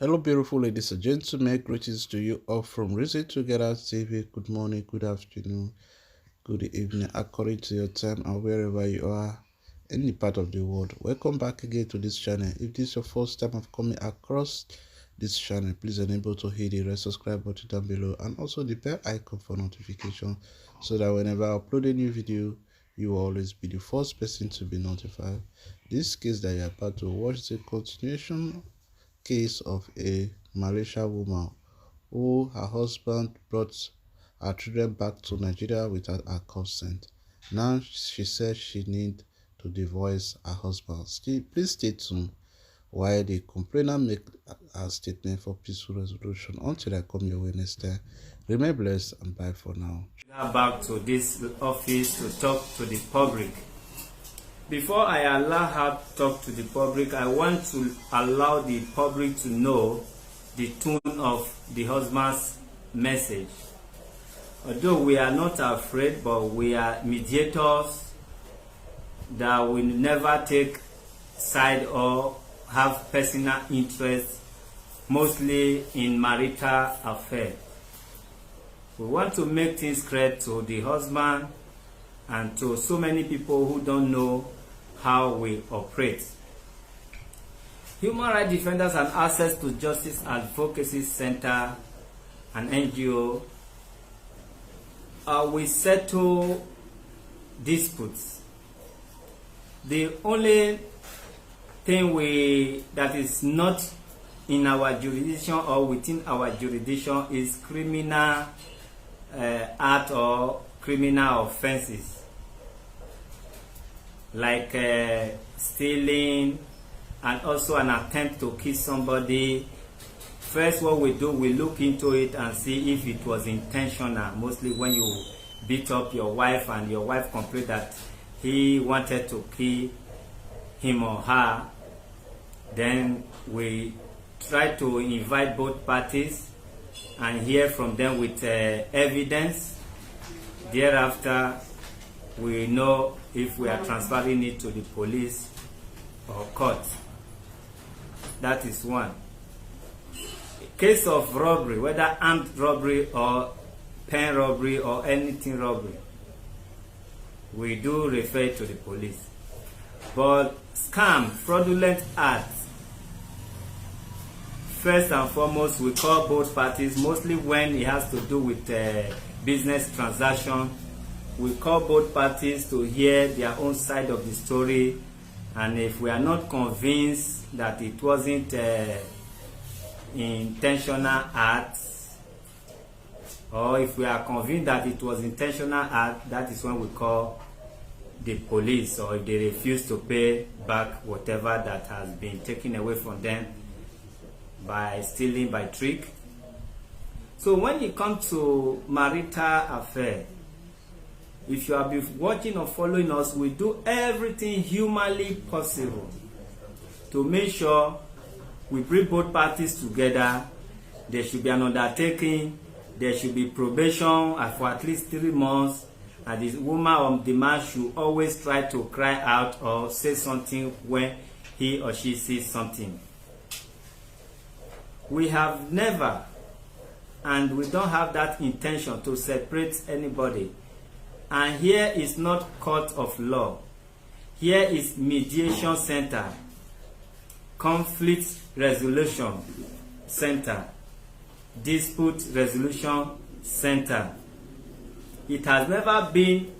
Hello, beautiful ladies and gentlemen. Greetings to you all from Reason Together TV. Good morning, good afternoon, good evening, according to your time and wherever you are in the part of the world. Welcome back again to this channel. If this is your first time of coming across this channel, please enable to hit the red subscribe button down below and also the bell icon for notification so that whenever I upload a new video, you will always be the first person to be notified. This case that you are about to watch is a continuation case of a Malaysian woman who her husband brought her children back to Nigeria without her consent. Now she says she needs to divorce her husband. Please stay tuned while the complainant make a statement for peaceful resolution. Until I come your way next time, remain blessed and bye for now. Go back to this office to talk to the public. Before I allow her to talk to the public, I want to allow the public to know the tone of the husband's message. Although we are not afraid, but we are mediators that will never take side or have personal interest, mostly in marital affair. We want to make things clear to the husband and to so many people who don't know how we operate. Human Rights Defenders and Access to Justice Advocacy Center, an NGO, we settle disputes. The only thing that is not in our jurisdiction or within our jurisdiction is criminal act or criminal offenses like stealing and also an attempt to kill somebody. First, what we do, we look into it and see if it was intentional. Mostly when you beat up your wife and your wife complained that he wanted to kill him or her, then we try to invite both parties and hear from them with evidence. Thereafter, we know if we are transferring it to the police or court. That is one. Case of robbery, whether armed robbery or pen robbery or anything robbery, we do refer to the police. But scam, fraudulent acts, first and foremost, we call both parties, mostly when it has to do with business transaction. We call both parties to hear their own side of the story, and if we are not convinced that it wasn't intentional acts, or if we are convinced that it was intentional act, that is when we call the police, or if they refuse to pay back whatever that has been taken away from them by stealing, by trick. So when it comes to marital affair, if you have been watching or following us, we do everything humanly possible to make sure we bring both parties together. There should be an undertaking, there should be probation for at least 3 months, and the woman or the man should always try to cry out or say something when he or she sees something. We have never, and we don't have that intention to separate anybody. And here is not court of law. Here is mediation center, conflict resolution center, dispute resolution center. It has never been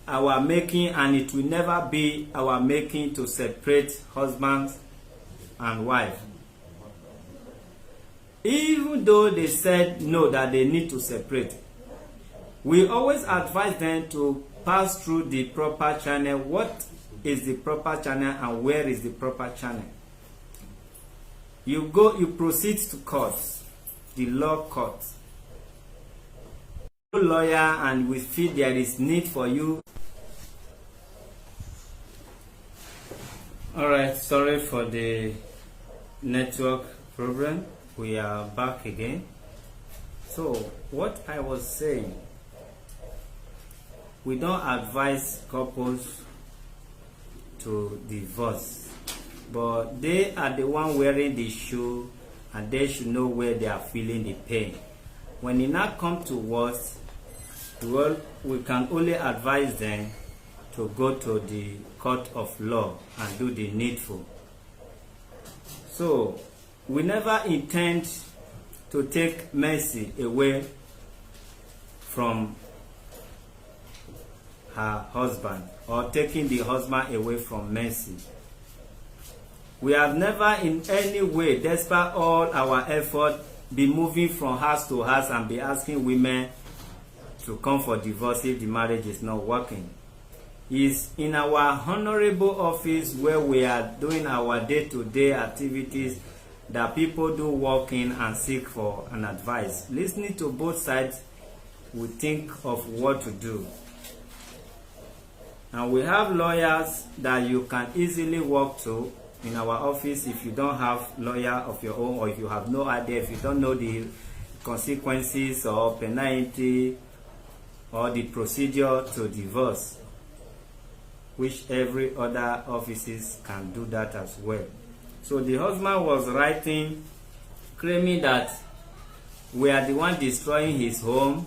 our making, and it will never be our making, to separate husbands and wife. Even though they said no, that they need to separate, we always advise them to pass through the proper channel. What is the proper channel and where is the proper channel? You proceed to court, the law court. Lawyer, and we feel there is need for you. Alright, sorry for the network problem. We are back again. So what I was saying, we don't advise couples to divorce, but they are the one wearing the shoe and they should know where they are feeling the pain. When it now comes to worse, well, we can only advise them to go to the court of law and do the needful. So we never intend to take Mercy away from her husband or taking the husband away from Mercy. We have never in any way, despite all our effort, be moving from house to house and be asking women to come for divorce if the marriage is not working. It's in our honorable office where we are doing our day-to-day activities that people do walk in and seek for an advice. Listening to both sides, we think of what to do. And we have lawyers that you can easily walk to in our office if you don't have lawyer of your own, or if you have no idea, if you don't know the consequences or penalty or the procedure to divorce, which every other offices can do that as well. So the husband was writing, claiming that we are the one destroying his home,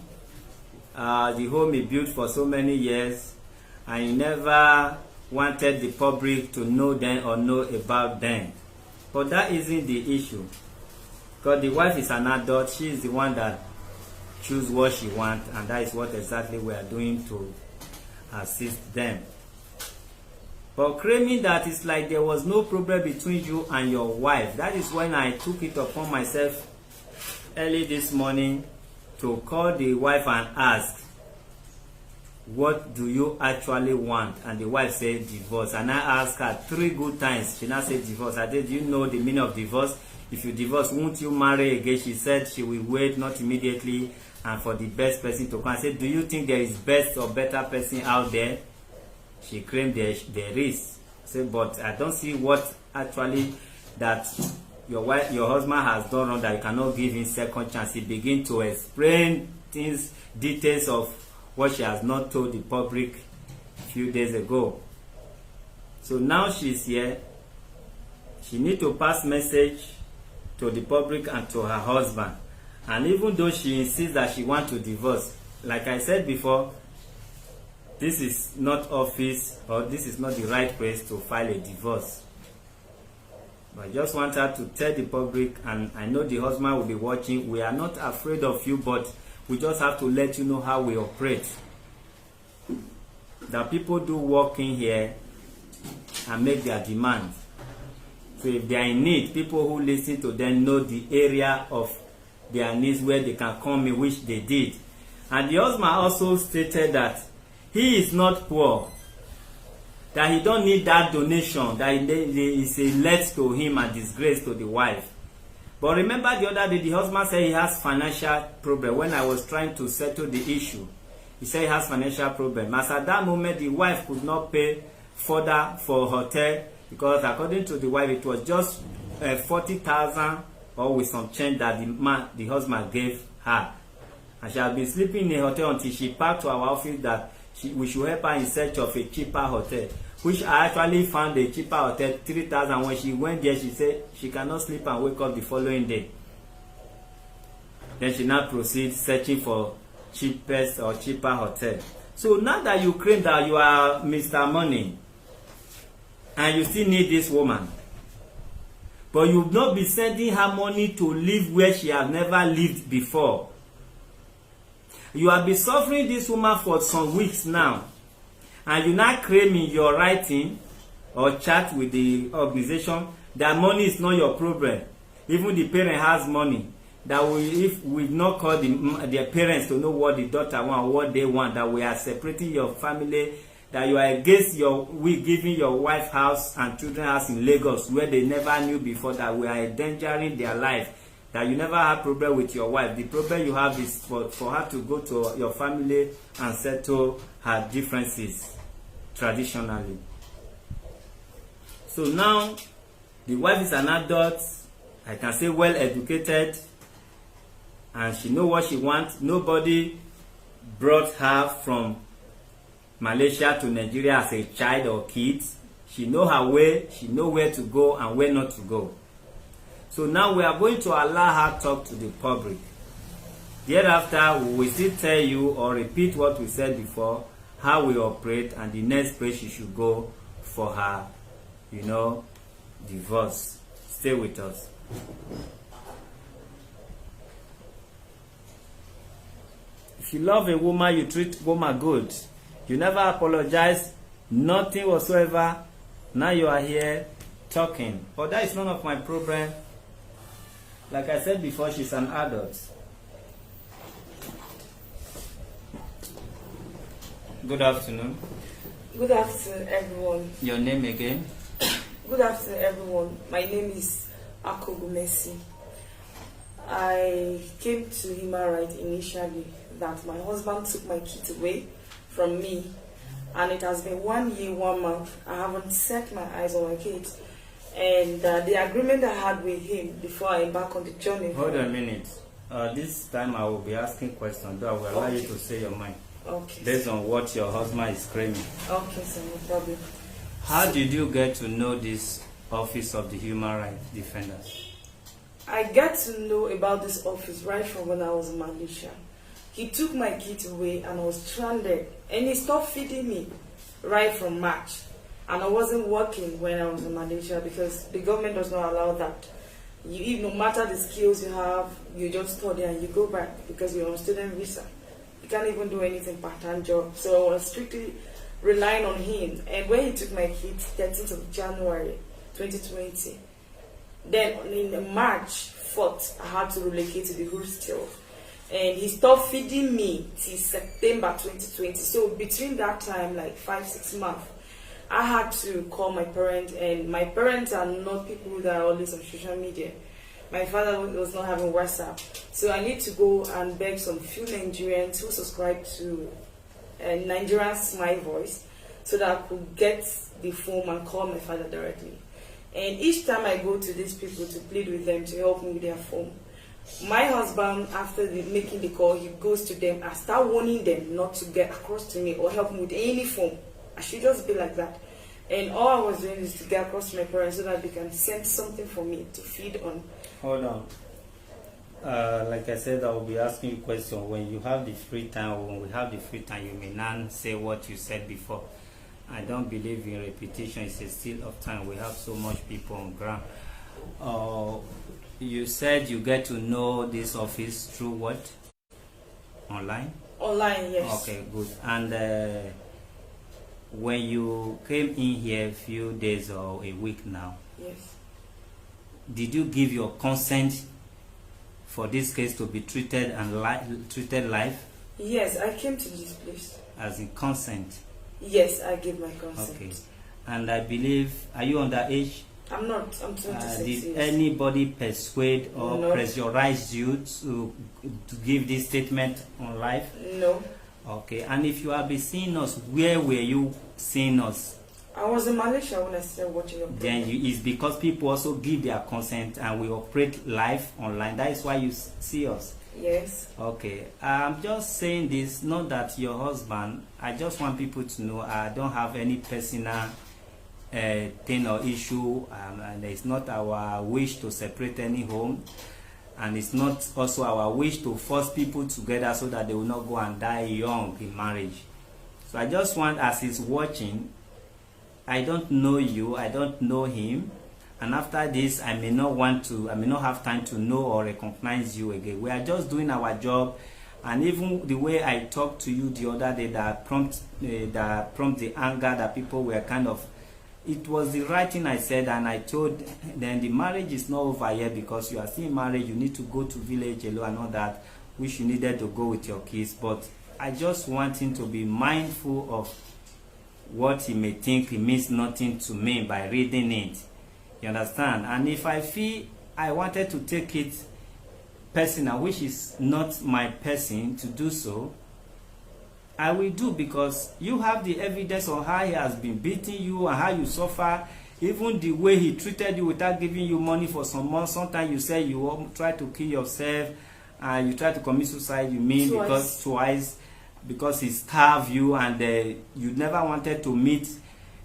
the home he built for so many years, and he never wanted the public to know them or know about them. But that isn't the issue, because the wife is an adult. She is the one that choose what she wants, and that is what exactly we are doing to assist them. But claiming that it's like there was no problem between you and your wife, that is when I took it upon myself early this morning to call the wife and ask, what do you actually want? And the wife said divorce. And I asked her 3 good times. She now said divorce. I said, do you know the meaning of divorce? If you divorce, won't you marry again? She said she will wait, not immediately, and for the best person to come. I said, do you think there is best or better person out there? She claimed there is. I said, but I don't see what actually that your husband has done wrong that you cannot give him second chance. He began to explain things, details of what she has not told the public a few days ago. So now she's here. She needs to pass message to the public and to her husband. And even though she insists that she wants to divorce, like I said before, this is not office, or this is not the right place to file a divorce. But I just want her to tell the public, and I know the husband will be watching. We are not afraid of you, but we just have to let you know how we operate. That people do walk in here and make their demands. So if they are in need, people who listen to them know the area of their needs where they can come in, which they did. And the husband also stated that he is not poor, that he don't need that donation, that it is a let to him and disgrace to the wife. But remember the other day, the husband said he has financial problem. When I was trying to settle the issue, he said he has financial problem. As at that moment, the wife could not pay further for hotel, because according to the wife, it was just 40,000 or with some change that the husband gave her. And she had been sleeping in a hotel until she packed to our office that we should help her in search of a cheaper hotel, which I actually found a cheaper hotel, 3,000. When she went there, she said she cannot sleep and wake up the following day. Then she now proceeds searching for cheapest or cheaper hotel. So now that you claim that you are Mr. Money and you still need this woman, but you will not be sending her money to live where she has never lived before. You have been suffering this woman for some weeks now, and you now claim in your writing or chat with the organization that money is not your problem. Even the parent has money. That if we not call their parents to know what the daughter want, what they want, that we are separating your family, that you are against we giving your wife house and children house in Lagos where they never knew before, that we are endangering their life, that you never had problem with your wife. The problem you have is for her to go to your family and settle her differences traditionally. So now the wife is an adult, I can say well educated, and she know what she wants. Nobody brought her from Malaysia to Nigeria as a child or kid. She know her way, she know where to go and where not to go. So now we are going to allow her talk to the public. Thereafter, we will still tell you or repeat what we said before, how we operate, and the next place she should go for her, divorce. Stay with us. If you love a woman, you treat woman good. You never apologize, nothing whatsoever. Now you are here talking. But that is none of my problem. Like I said before, she's an adult. Good afternoon. Good afternoon, everyone. Your name again? Good afternoon, everyone. My name is Akogumesi. I came to human rights initially that my husband took my kids away from me, and it has been 1 year, 1 month. I haven't set my eyes on my kids, and the agreement I had with him before I embark on the journey. Hold on a minute. This time I will be asking questions, though I will allow you to say your mind. Okay. Based on what your husband is claiming. Okay, sir, no problem. How did you get to know this Office of the Human Rights Defenders? I got to know about this office right from when I was in Malaysia. He took my kids away and I was stranded, and he stopped feeding me right from March. And I wasn't working when I was in Malaysia because the government does not allow that. No matter the skills you have, you just study and you go back because you're on student visa. You can't even do anything part-time job. So I was strictly relying on him. And when he took my kids, 13th of January 2020, then in March 4th, I had to relocate to the hostel. And he stopped feeding me till September 2020. So between that time, like 5-6 months, I had to call my parents. And my parents are not people that are always on social media. My father was not having WhatsApp. So I need to go and beg some few Nigerians who subscribe to Nigerians My Voice so that I could get the phone and call my father directly. And each time I go to these people to plead with them to help me with their phone, my husband, after making the call, he goes to them and start warning them not to get across to me or help me with any phone. I should just be like that. And all I was doing is to get across to my parents so that they can send something for me to feed on. Hold on. Like I said, I will be asking you a question. When you have the free time, or when we have the free time, you may not say what you said before. I don't believe in repetition. It's a steal of time. We have so much people on ground. You said you get to know this office through what? Online? Online, yes. Okay, good. And when you came in here a few days or a week now, yes, did you give your consent for this case to be treated and treated live? Yes, I came to this place. As in consent? Yes, I gave my consent. Okay. And I believe, are you underage? I'm not. I'm 26 Did years. anybody persuade or No. pressurize you to give this statement on live? No. Okay. And if you have been seeing us, where were you seeing us? I was in Malaysia when I started watching your program. Then it's because people also give their consent and we operate live online. That is why you see us. Yes. Okay. I'm just saying this, not that your husband, I just want people to know I don't have any personal thing or issue, and it's not our wish to separate any home, and it's not also our wish to force people together so that they will not go and die young in marriage. So I just want, as he's watching, I don't know you, I don't know him, and after this I may not have time to know or recognize you again. We are just doing our job. And even the way I talked to you the other day, that prompt the anger that people were kind of, it was the right thing I said. And I told them the marriage is not over yet, because you are still married, you need to go to village alone and all that, which you needed to go with your kids. But I just want him to be mindful of what he may think it means nothing to me by reading it. You understand? And if I feel I wanted to take it personal, which is not my person to do so, I will do, because you have the evidence on how he has been beating you and how you suffer, even the way he treated you without giving you money for some months. Sometimes you say you try to kill yourself and you try to commit suicide, you mean, twice, because he starved you, and you never wanted to meet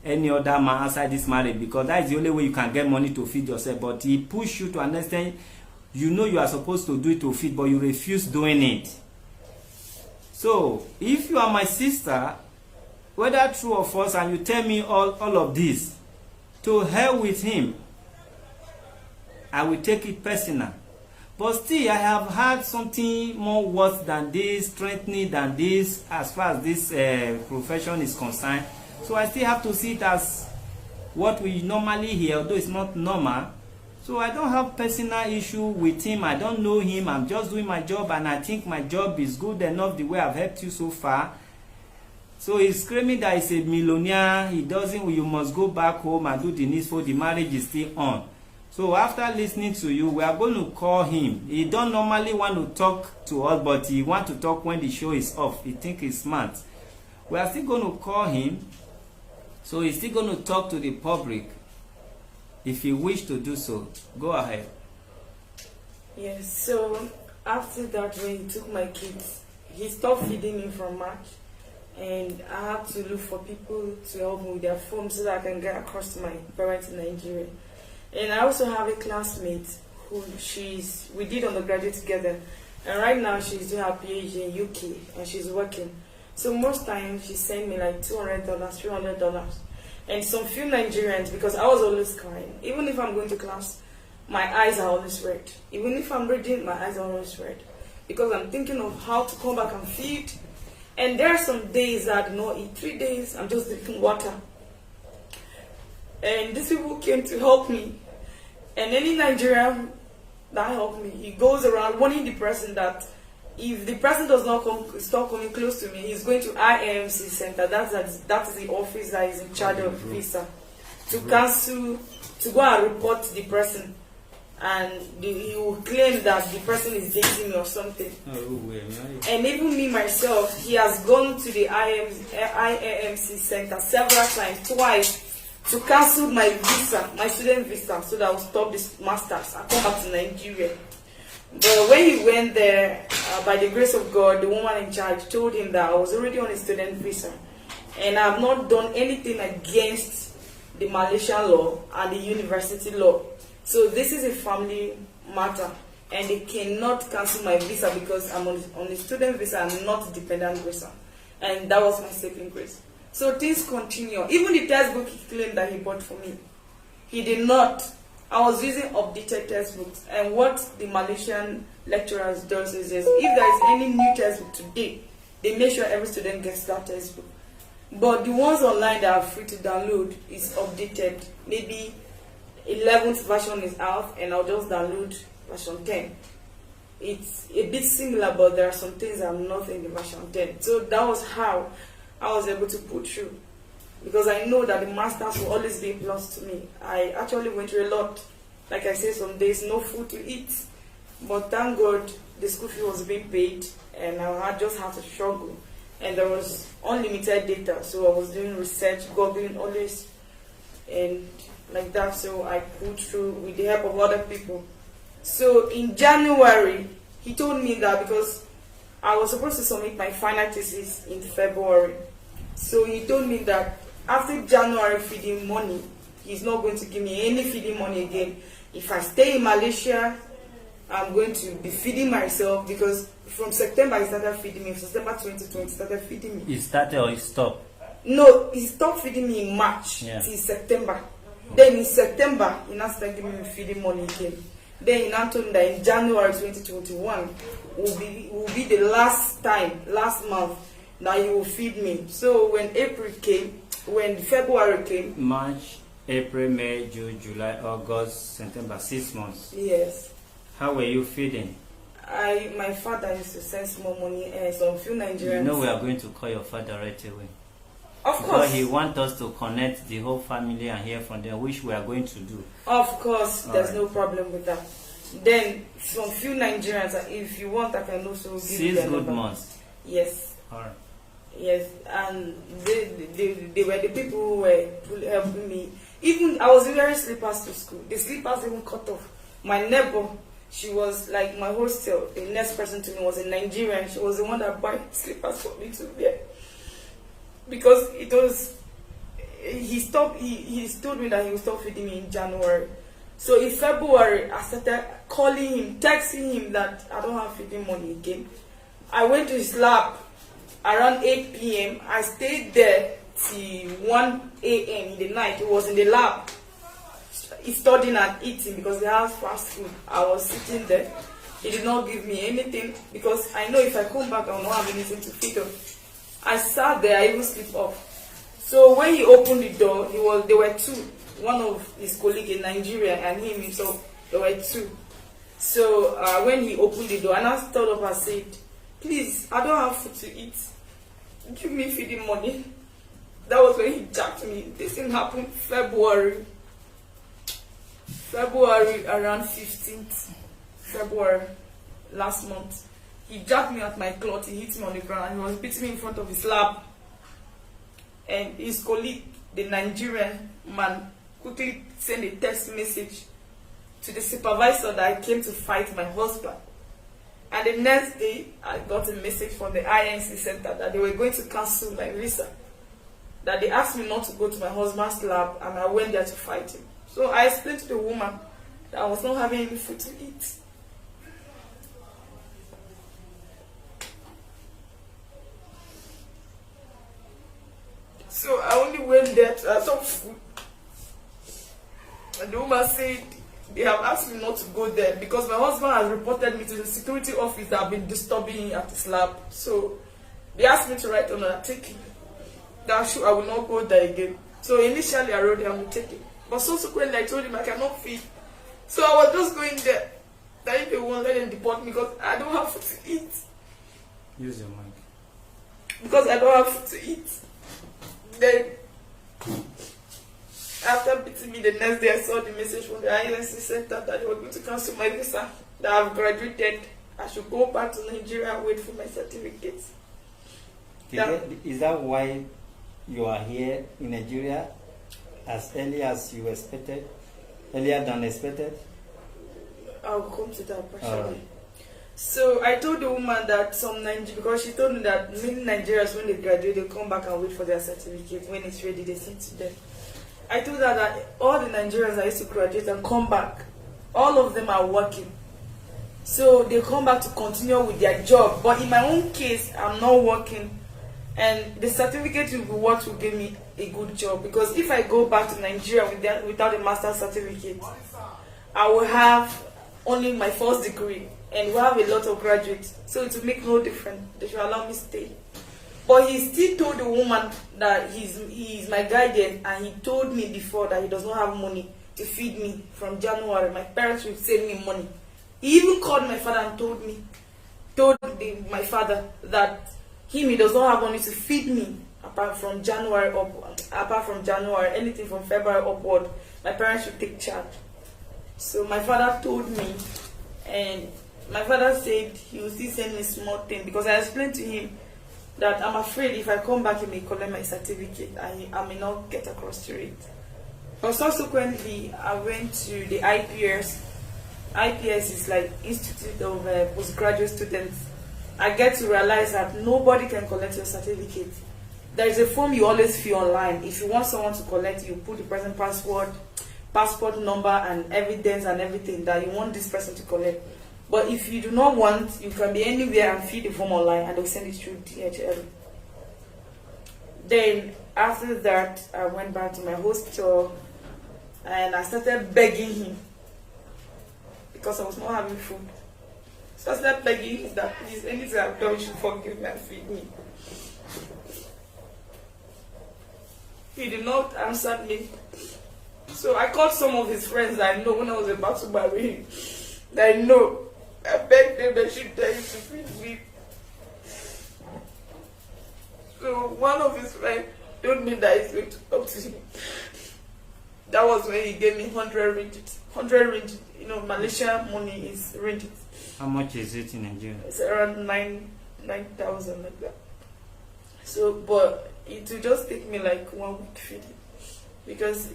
any other man outside this marriage, because that is the only way you can get money to feed yourself. But he push you to understand, you know you are supposed to do it to feed, but you refuse doing it. So if you are my sister, whether true or false, and you tell me all of this, to hell with him. I will take it personal. But still, I have had something more worse than this, strengthening than this, as far as this profession is concerned. So I still have to see it as what we normally hear, although it's not normal. So I don't have personal issue with him. I don't know him. I'm just doing my job, and I think my job is good enough the way I've helped you so far. So he's screaming that he's a millionaire. He doesn't, you must go back home and do the needful. The marriage is still on. So after listening to you, we are going to call him. He don't normally want to talk to us, but he want to talk when the show is off. He think he's smart. We are still going to call him. So he's still going to talk to the public. If you wish to do so, go ahead. Yes, so after that, when he took my kids, he stopped feeding me from March. And I had to look for people to help me with their forms so that I can get across to my parents in Nigeria. And I also have a classmate who we did undergraduate together. And right now she's doing her PhD in UK and she's working. So most times she sent me like $200, $300. And some few Nigerians, because I was always crying. Even if I'm going to class, my eyes are always red. Even if I'm reading, my eyes are always red. Because I'm thinking of how to come back and feed. And there are some days that I do not eat. 3 days, I'm just drinking water. And these people came to help me. And any Nigerian that helped me, he goes around warning the person that if the person does not stop coming close to me, he's going to IMC Center. That is the office that is in charge of visa. To cancel, to go and report the person. And he will claim that the person is dating me or something. And even me myself, he has gone to the IMC Center several times, twice, to cancel my visa, my student visa, so that I will stop this master's and come back to Nigeria. But when he went there, by the grace of God, the woman in charge told him that I was already on a student visa, and I have not done anything against the Malaysian law and the university law. So this is a family matter, and they cannot cancel my visa because I'm on a student visa and not dependent visa. And that was my saving grace. So things continue. Even the textbook he claimed that he bought for me, he did not. I was using updated textbooks. And what the Malaysian lecturers does is if there is any new textbook today, they make sure every student gets that textbook. But the ones online that are free to download is updated. Maybe 11th version is out and I'll just download version 10. It's a bit similar, but there are some things that are not in the version 10. So that was how I was able to put through. Because I know that the masters will always be a plus to me. I actually went through a lot. Like I said, some days no food to eat. But thank God the school fee was being paid and I just had to struggle. And there was unlimited data, so I was doing research, googling always, and like that, so I put through with the help of other people. So in January, he told me that because I was supposed to submit my final thesis in February. So he told me that after January feeding money, he's not going to give me any feeding money again. If I stay in Malaysia, I'm going to be feeding myself, because from September he started feeding me. From September 2020 he started feeding me. He started or he stopped? No, he stopped feeding me in March till September. Then in September, he now started giving me feeding money again. Then he now told me that in January 2021 will be the last month that he will feed me. So when February came, March, April, May, June, July, August, September, 6 months. Yes. How were you feeding? My father used to send small money and some few Nigerians. You know we are going to call your father right away. Of course. Because he wants us to connect the whole family and hear from them, which we are going to do. Of course, there's right. no problem with that. Then some few Nigerians, if you want, I can also give you 6 good number. months. Yes. Alright. Yes, and they were the people who were helping me. Even I was wearing slippers to school. The slippers even cut off. My neighbor, she was like my hostel. The next person to me was a Nigerian. She was the one that bought slippers for me to wear. Because it was he told me that he will stop feeding me in January. So in February, I started calling him, texting him that I don't have feeding money again. I went to his lab around 8 p.m. I stayed there till 1 a.m. in the night. He was in the lab. He's studying and eating because they have fast food. I was sitting there. He did not give me anything because I know if I come back, I will not have anything to feed him. I sat there, I even slept off. So when he opened the door, there were two. One of his colleagues in Nigeria and him himself, there were two. So when he opened the door, and I stood up and said, please, I don't have food to eat. Give me feeding money. That was when he jacked me. This thing happened February around 15th February last month. He jacked me at my cloth, he hit me on the ground, and he was beating me in front of his lab. And his colleague, the Nigerian man, quickly sent a text message to the supervisor that I came to fight my husband. And the next day, I got a message from the INC center that they were going to cancel my visa. That they asked me not to go to my husband's lab, and I went there to fight him. So I explained to the woman that I was not having any food to eat. So I only went there to have some food. And the woman said they have asked me not to go there because my husband has reported me to the security office that I've been disturbing him at his lab. So they asked me to write on a ticket that sure I will not go there again. So initially I wrote down the ticket. But subsequently I told him I cannot feed. So I was just going there. That if they won't let them deport me because I don't have food to eat. Use your mic. Because I don't have food to eat. Then, after beating me the next day, I saw the message from the INC center that they were going to cancel my visa, that I've graduated. I should go back to Nigeria and wait for my certificates. Is that why you are here in Nigeria as early as you expected? Earlier than expected? I'll come to that partially. So I told the woman that because she told me that many Nigerians, when they graduate, they come back and wait for their certificate. When it's ready, they send to them. I told her that all the Nigerians that used to graduate and come back, all of them are working. So they come back to continue with their job. But in my own case, I'm not working. And the certificate will be what will give me a good job. Because if I go back to Nigeria without a master's certificate, I will have only my first degree. And we have a lot of graduates. So it will make no difference. They should allow me stay. But he still told the woman that he's my guardian, and he told me before that he does not have money to feed me from January. My parents will send me money. He even called my father and told my father that he does not have money to feed me apart from January, anything from February upward. My parents should take charge. So my father told me, and my father said he will still send me small thing because I explained to him that I'm afraid if I come back, he may collect my certificate and I may not get across to it. But subsequently, I went to the IPS. IPS is like Institute of Postgraduate Students. I get to realize that nobody can collect your certificate. There is a form you always fill online. If you want someone to collect, you put the person passport number and evidence and everything that you want this person to collect. But if you do not want, you can be anywhere and fill the form online and they'll send it through DHL. Then after that, I went back to my hospital and I started begging him because I was not having food. So I started begging him that please, anything I've done, you should forgive me and feed me. He did not answer me. So I called some of his friends that I know when I was about to marry him. That I know. I begged them that should tell you to feed me. So one of his friends told me that he's going to talk to him. That was when he gave me 100 ringgit. 100 ringgit. You know, Malaysia money is ringgit. How much is it in Nigeria? It's around 9,000 like that. So, but it will just take me like 1 week feeding. Because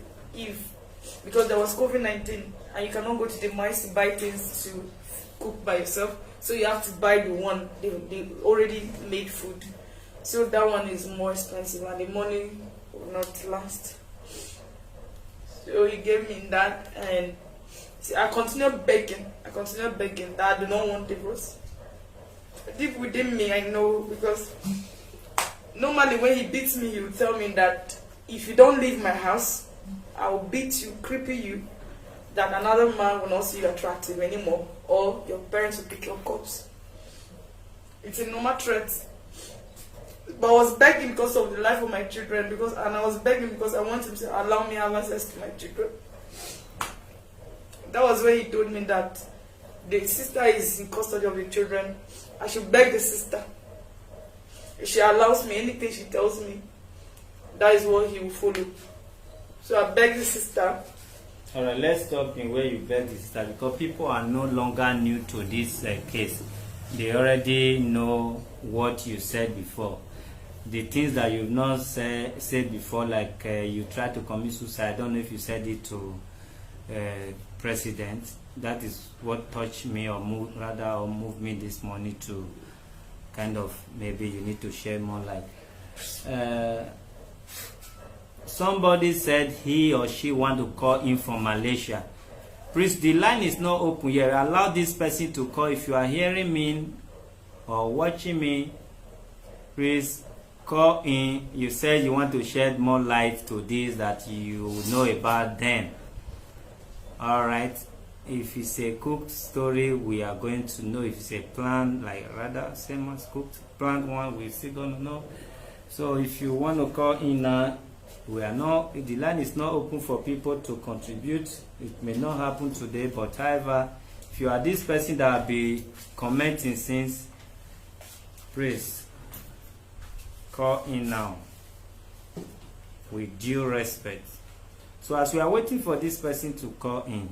there was COVID-19 and you cannot go to the mines to buy things to cook by yourself, so you have to buy the one they already made food. So that one is more expensive and the money will not last. So he gave me that, and see, I continued begging that I do not want divorce. Deep within me, I know, because normally when he beats me, he will tell me that if you don't leave my house, I will beat you, cripple you, that another man will not see you attractive anymore, or your parents will pick your corpse. It's a normal threat. But I was begging because of the life of my children, and I was begging because I want him to allow me to have access to my children. That was when he told me that the sister is in custody of the children. I should beg the sister. If she allows me, anything she tells me, that is what he will follow. So I beg the sister. Alright, let's stop in where you beg the sister, because people are no longer new to this case. They already know what you said before. The things that you've not said before, like you tried to commit suicide. I don't know if you said it to president. That is what touched me, or moved me this morning to kind of, maybe you need to share more light. Somebody said he or she want to call in from Malaysia. Please, the line is not open yet. Allow this person to call. If you are hearing me or watching me, please call in. You said you want to shed more light to this that you know about them. Alright. If it's a cooked story, we are going to know. If it's a planned, like rather same as cooked, planned one, we're still going to know. So if you want to call in now, the line is not open for people to contribute. It may not happen today, but however, if you are this person that will be commenting since, please call in now with due respect. So as we are waiting for this person to call in,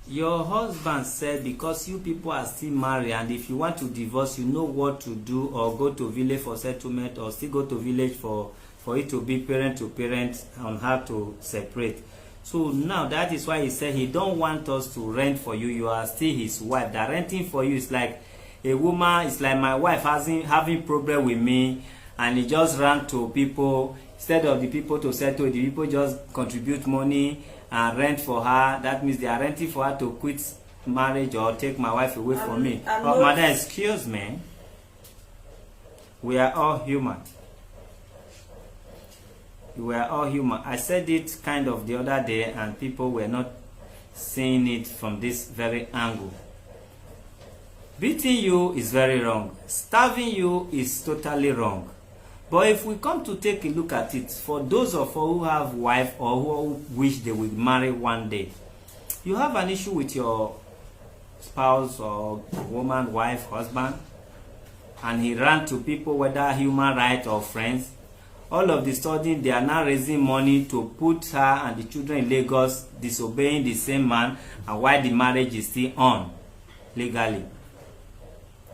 your husband said because you people are still married, and if you want to divorce, you know what to do, or go to village for settlement, or still go to village for it to be parent to parent on how to separate. So now that is why he said he don't want us to rent for you. You are still his wife. That renting for you is like a woman. It's like my wife having problem with me, and he just ran to people. Instead of the people to settle, the people just contribute money and rent for her. That means they are renting for her to quit marriage or take my wife away from me. But madam, excuse me, we are all human. We are all human. I said it kind of the other day, and people were not seeing it from this very angle. Beating you is very wrong. Starving you is totally wrong. But if we come to take a look at it, for those of us who have wife or who wish they will marry one day, you have an issue with your spouse or woman, wife, husband, and he ran to people, whether human rights or friends. All of the sudden, they are now raising money to put her and the children in Lagos, disobeying the same man, and while the marriage is still on legally.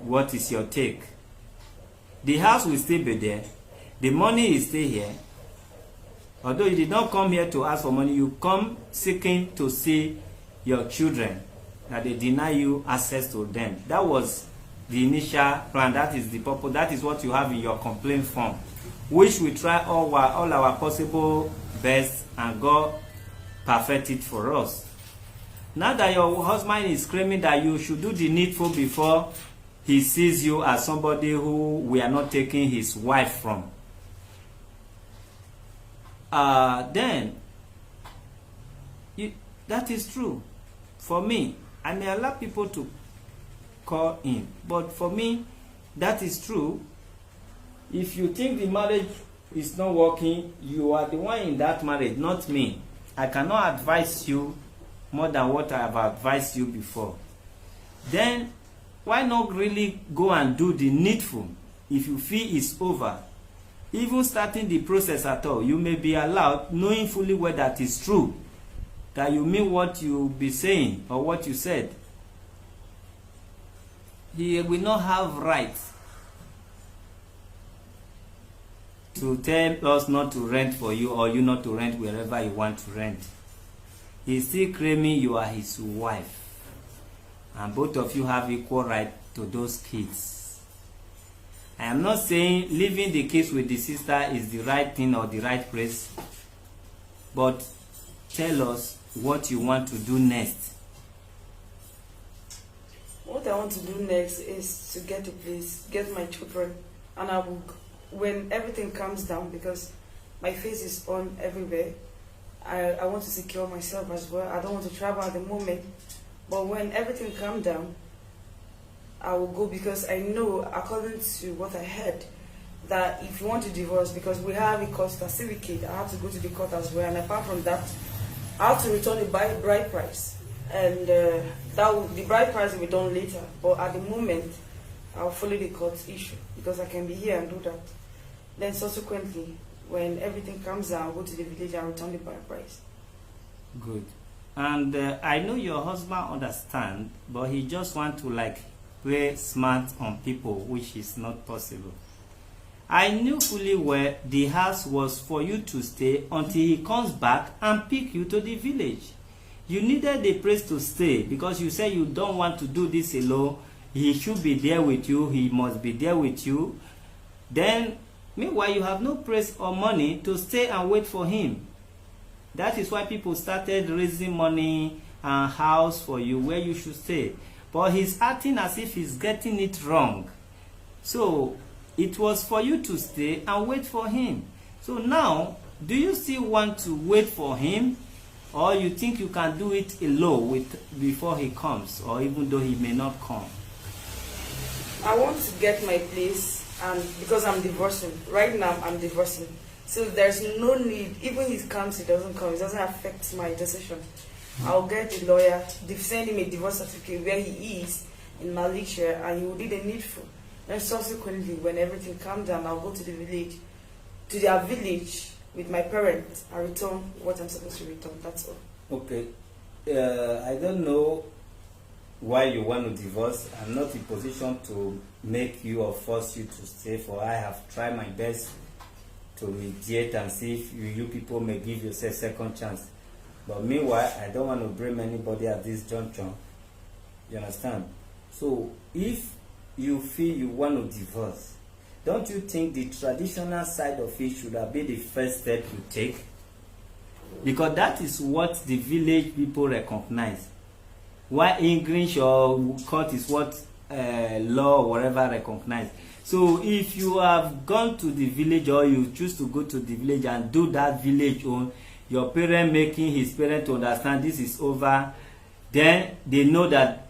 What is your take? The house will still be there. The money is still here. Although you did not come here to ask for money, you come seeking to see your children, that they deny you access to them. That was the initial plan. That is the purpose. That is what you have in your complaint form, which we try all our possible best, and God perfect it for us. Now that your husband is screaming that you should do the needful before he sees you as somebody who we are not taking his wife from, then that is true. For me, I may allow people to call in, but for me, that is true. If you think the marriage is not working, you are the one in that marriage, not me. I cannot advise you more than what I have advised you before. Then why not really go and do the needful? If you feel it's over, even starting the process at all, you may be allowed, knowing fully well that is true, that you mean what you be saying or what you said. He will not have rights to tell us not to rent for you, or you not to rent wherever you want to rent. He's still claiming you are his wife, and both of you have equal right to those kids. I am not saying leaving the case with the sister is the right thing or the right place, but tell us what you want to do next. What I want to do next is to get a place, get my children, and I will, when everything calms down, because my face is on everywhere, I want to secure myself as well. I don't want to travel at the moment, but when everything calms down, I will go, because I know, according to what I heard, that if you want to divorce, because we have a court certificate, I have to go to the court as well, and apart from that, I have to return the bride price, and the bride price will be done later. But at the moment, I'll follow the court issue, because I can be here and do that. Then subsequently, when everything comes down, I'll go to the village and return the bride price. Good. And I know your husband understand, but he just want to like play smart on people, which is not possible. I knew fully well the house was for you to stay until he comes back and pick you to the village. You needed a place to stay because you say you don't want to do this alone. He should be there with you. He must be there with you. Then, meanwhile, you have no place or money to stay and wait for him. That is why people started raising money and house for you where you should stay. But he's acting as if he's getting it wrong. So, it was for you to stay and wait for him. So now, do you still want to wait for him? Or you think you can do it alone before he comes, or even though he may not come? I want to get my place, and because I'm divorcing. Right now, I'm divorcing. So there's no need, even if he comes, he doesn't come, it doesn't affect my decision. I'll get a lawyer, send him a divorce certificate where he is in Malaysia, and he will do the needful. And subsequently, when everything calms down, I'll go to the village, to their village with my parents, and return what I'm supposed to return. That's all. Okay. I don't know why you want to divorce. I'm not in position to make you or force you to stay, for I have tried my best to mediate and see if you people may give yourself a second chance. But meanwhile, I don't want to blame anybody at this juncture. You understand? So, if you feel you want to divorce, don't you think the traditional side of it should have been the first step you take? Because that is what the village people recognize. While English or court is what law or whatever recognize. So if you have gone to the village, or you choose to go to the village and do that village own, your parent making his parent to understand this is over, then they know that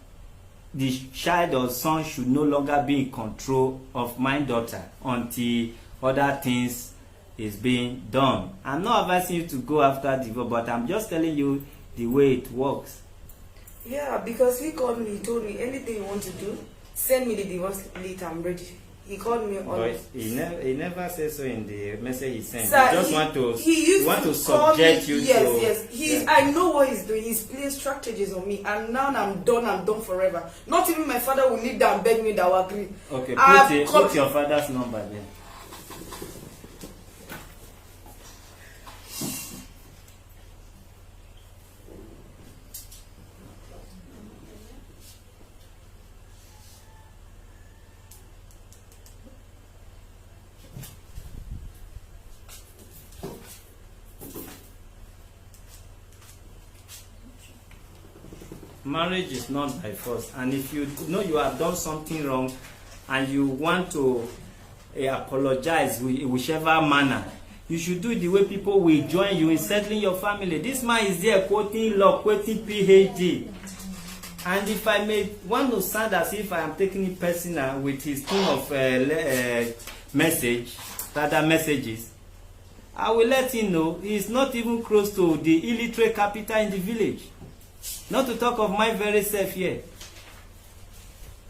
the child or son should no longer be in control of my daughter until other things is being done. I'm not advising you to go after divorce, but I'm just telling you the way it works. Yeah, because he called me, he told me, anything you want to do, send me the divorce later, I'm ready. He called me on. But he never says so in the message he sent. Sir, he just want to subject you yes, to. Yes. I know what he's doing. He's playing strategies on me, and now I'm done forever. Not even my father will kneel down and beg me that I will agree. Okay, put your father's number there. Marriage is not by force, and if you know you have done something wrong and you want to apologize in whichever manner, you should do it the way people will join you in settling your family. This man is there quoting law, quoting PhD, and if I may want to sound as if I am taking it personal with his tone of messages, I will let him know he is not even close to the illiterate capital in the village. Not to talk of my very self here.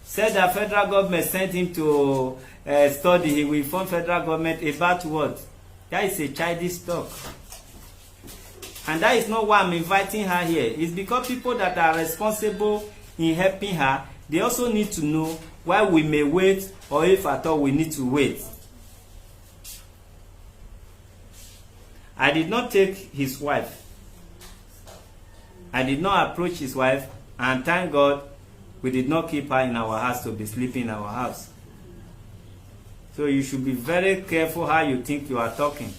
Said that federal government sent him to study. He will inform federal government about what? That is a childish talk. And that is not why I'm inviting her here. It's because people that are responsible in helping her, they also need to know why we may wait, or if at all we need to wait. I did not take his wife. I did not approach his wife, and thank God we did not keep her in our house to be sleeping in our house. So you should be very careful how you think you are talking.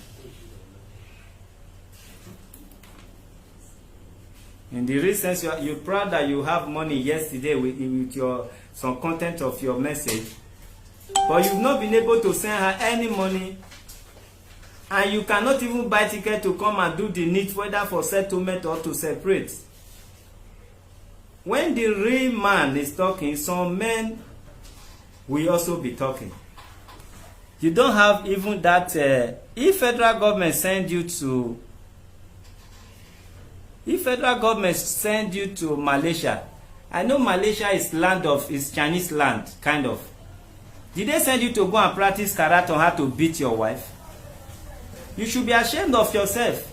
In the recent, you're proud that you have money yesterday with your some content of your message, but you've not been able to send her any money, and you cannot even buy ticket to come and do the need, whether for settlement or to separate. When the real man is talking, some men will also be talking. You don't have even that. If federal government send you to Malaysia, I know Malaysia is Chinese land, kind of. Did they send you to go and practice karate on how to beat your wife? You should be ashamed of yourself.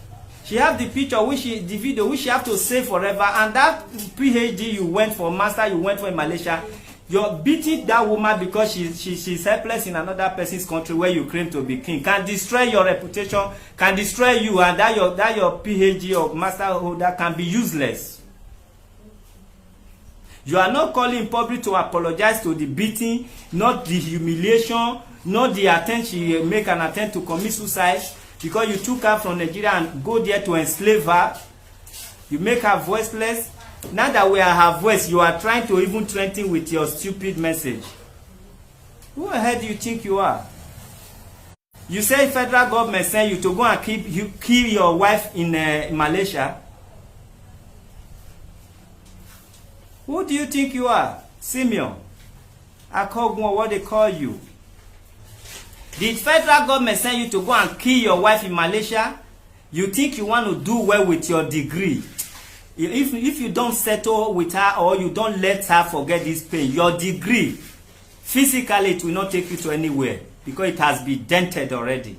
She have the picture, the video, which she have to save forever, and that PhD you went for, master you went for in Malaysia, you're beating that woman because she's helpless in another person's country where you claim to be king, can destroy your reputation, can destroy you, and that your PhD or master holder can be useless. You are not calling public to apologize to the beating, not the humiliation, not the attempt she make an attempt to commit suicide because you took her from Nigeria and go there to enslave her. You make her voiceless. Now that we are her voice, you are trying to even threaten with your stupid message. Who the hell do you think you are? You say federal government send you to go and kill your wife in Malaysia. Who do you think you are? Simeon. Akogwo, what they call you. Did federal government send you to go and kill your wife in Malaysia? You think you want to do well with your degree? If you don't settle with her or you don't let her forget this pain, your degree, physically it will not take you to anywhere because it has been dented already.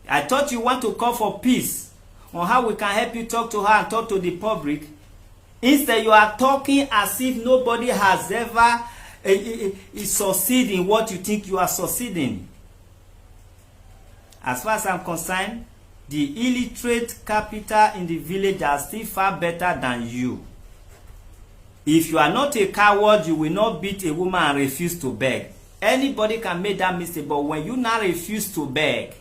I thought you want to call for peace on how we can help you talk to her and talk to the public. Instead, you are talking as if nobody has ever succeeded in what you think you are succeeding. As far as I'm concerned, the illiterate capital in the village are still far better than you. If you are not a coward, you will not beat a woman and refuse to beg. Anybody can make that mistake, but when you now refuse to beg,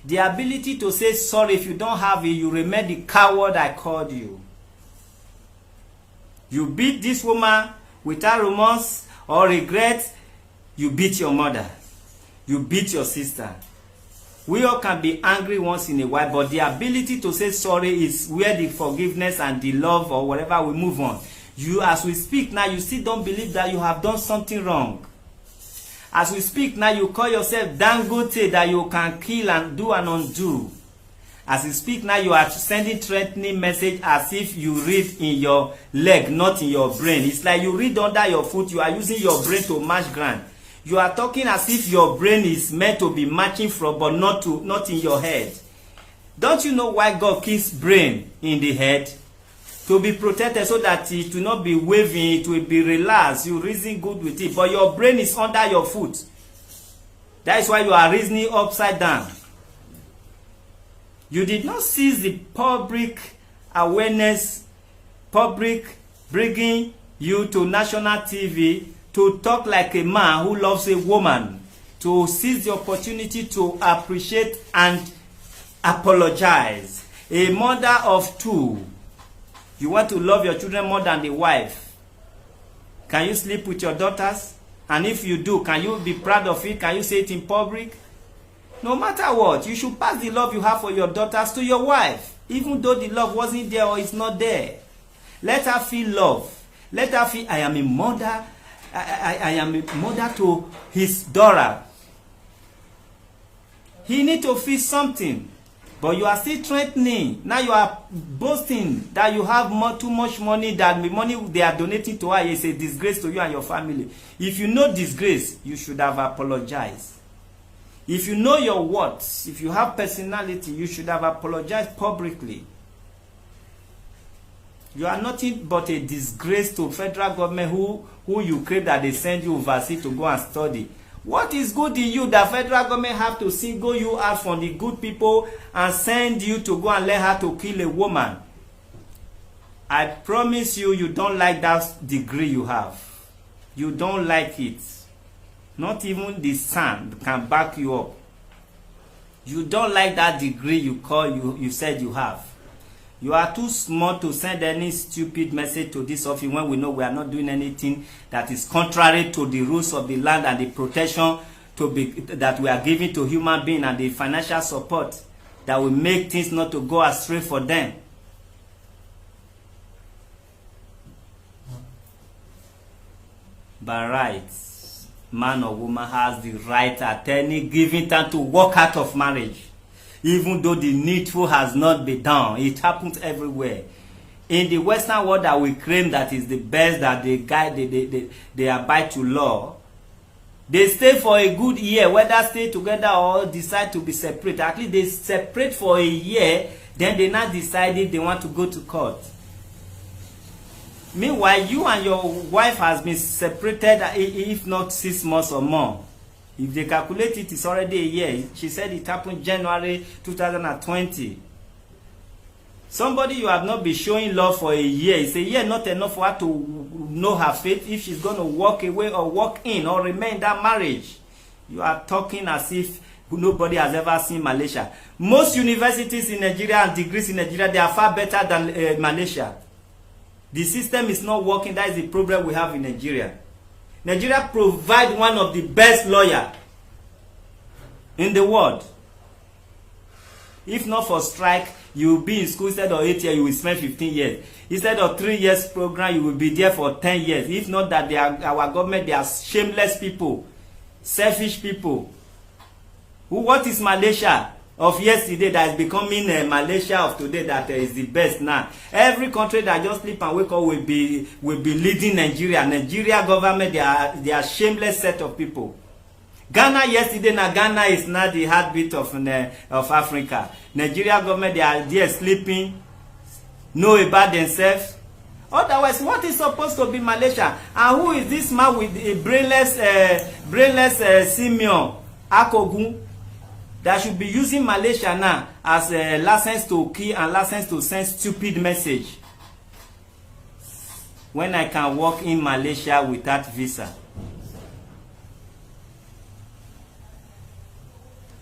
the ability to say sorry if you don't have it, you remain the coward I called you. You beat this woman without remorse or regret, you beat your mother, you beat your sister. We all can be angry once in a while, but the ability to say sorry is where the forgiveness and the love or whatever we move on. You, as we speak now, you still don't believe that you have done something wrong. As we speak now, you call yourself Dangote that you can kill and do and undo. As we speak now, you are sending threatening message as if you read in your leg, not in your brain. It's like you read under your foot, you are using your brain to match ground. You are talking as if your brain is meant to be matching from, but not in your head. Don't you know why God keeps brain in the head? To be protected so that it will not be waving, it will be relaxed. You reason good with it, but your brain is under your foot. That is why you are reasoning upside down. You did not seize the public awareness, public bringing you to national TV to talk like a man who loves a woman, to seize the opportunity to appreciate and apologize. A mother of two. You want to love your children more than the wife. Can you sleep with your daughters? And if you do, can you be proud of it? Can you say it in public? No matter what, you should pass the love you have for your daughters to your wife, even though the love wasn't there or it's not there. Let her feel love. Let her feel, I am a mother. I am a mother to his daughter. He need to feel something. But you are still threatening. Now you are boasting that you have too much money, that the money they are donating to her is a disgrace to you and your family. If you know disgrace, you should have apologized. If you know your worth, if you have personality, you should have apologized publicly. You are nothing but a disgrace to federal government who you claim that they send you overseas to go and study. What is good in you that federal government have to single you out from the good people and send you to go and let her to kill a woman? I promise you, you don't like that degree you have. You don't like it. Not even the sun can back you up. You don't like that degree you said you have. You are too small to send any stupid message to this office when we know we are not doing anything that is contrary to the rules of the land and the protection that we are giving to human beings and the financial support that will make things not to go astray for them. By rights, man or woman has the right at any given time to walk out of marriage. Even though the needful has not been done, it happens everywhere. In the Western world that we claim that is the best, that they abide to law, they stay for a good year, whether stay together or decide to be separate. At least they separate for a year, then they now decide if they want to go to court. Meanwhile, you and your wife has been separated, if not 6 months or more. If they calculate it, it's already a year. She said it happened January 2020. Somebody you have not been showing love for a year. It's a year not enough for her to know her fate, if she's going to walk away or walk in or remain in that marriage. You are talking as if nobody has ever seen Malaysia. Most universities in Nigeria and degrees in Nigeria, they are far better than Malaysia. The system is not working. That is the problem we have in Nigeria. Nigeria provides one of the best lawyers in the world. If not for strike, you will be in school instead of 8 years, you will spend 15 years. Instead of 3 years program, you will be there for 10 years. If not that our government, they are shameless people, selfish people. What is Malaysia of yesterday that is becoming Malaysia of today that is the best now? Every country that just sleep and wake up will be leading Nigeria. Nigeria government, they are shameless set of people. Ghana yesterday, now Ghana is not the heartbeat of Africa. Nigeria government, they are there sleeping, know about themselves. Otherwise, what is supposed to be Malaysia? And who is this man with a brainless Simeon Akogun that should be using Malaysia now as a license to kill and license to send stupid message? When I can work in Malaysia without visa.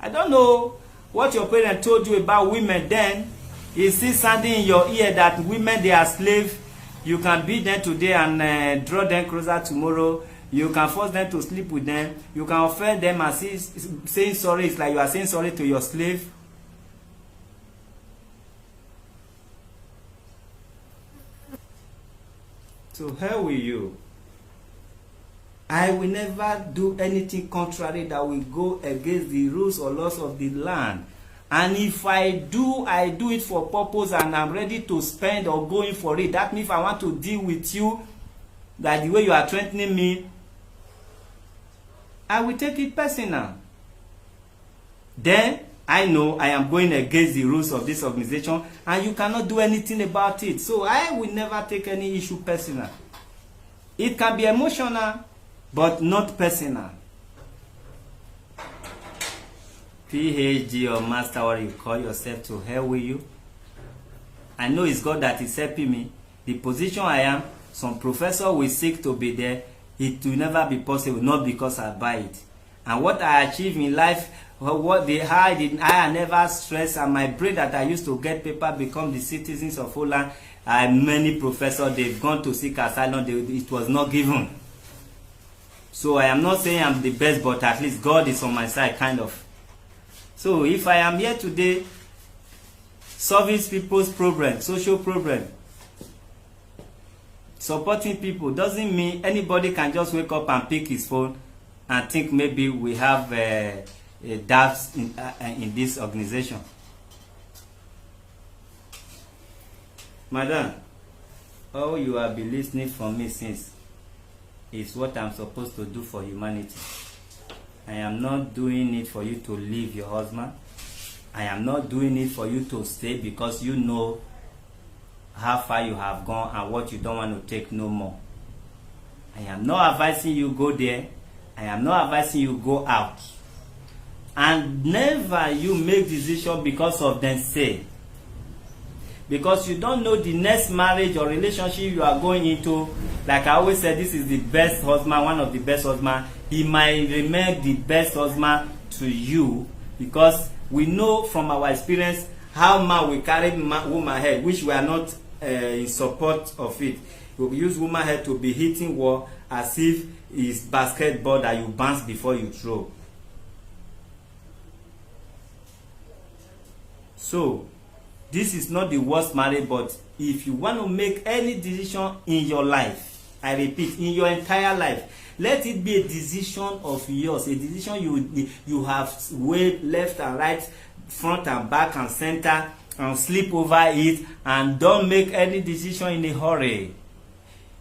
I don't know what your parents told you about women then. Is still sounding in your ear that women, they are slaves. You can beat them today and draw them closer tomorrow. You can force them to sleep with them. You can offend them and saying sorry. It's like you are saying sorry to your slave. So hell with you. I will never do anything contrary that will go against the rules or laws of the land. And if I do it for purpose and I'm ready to spend or going for it. That means if I want to deal with you, that the way you are threatening me, I will take it personal. Then I know I am going against the rules of this organization and you cannot do anything about it. So I will never take any issue personal. It can be emotional, but not personal. PhD or master, or you call yourself, to hell with you. I know it's God that is helping me. The position I am, some professor will seek to be there. It will never be possible, not because I buy it. And what I achieve in life, what they hide, I never stress, and my brain that I used to get paper become the citizens of Holland. Many professors, they've gone to seek asylum, it was not given. So I am not saying I'm the best, but at least God is on my side, kind of. So if I am here today, solving people's problems, social problems, supporting people, doesn't mean anybody can just wake up and pick his phone and think maybe we have doubts in this organization. Madam, all you have been listening from me since is what I'm supposed to do for humanity. I am not doing it for you to leave your husband. I am not doing it for you to stay because you know how far you have gone and what you don't want to take no more. I am not advising you go there. I am not advising you go out. And never you make decision because of them say. because you don't know the next marriage or relationship you are going into. Like I always said, this is the best husband, one of the best husband. He might remain the best husband to you, because we know from our experience how man will carry woman head, which we are not in support of it. We use woman head to be hitting wall as if it's basketball that you bounce before you throw. So this is not the worst marriage, but if you want to make any decision in your life, I repeat, in your entire life, let it be a decision of yours, a decision you have weighed left and right, front and back and center, and sleep over it, and don't make any decision in a hurry.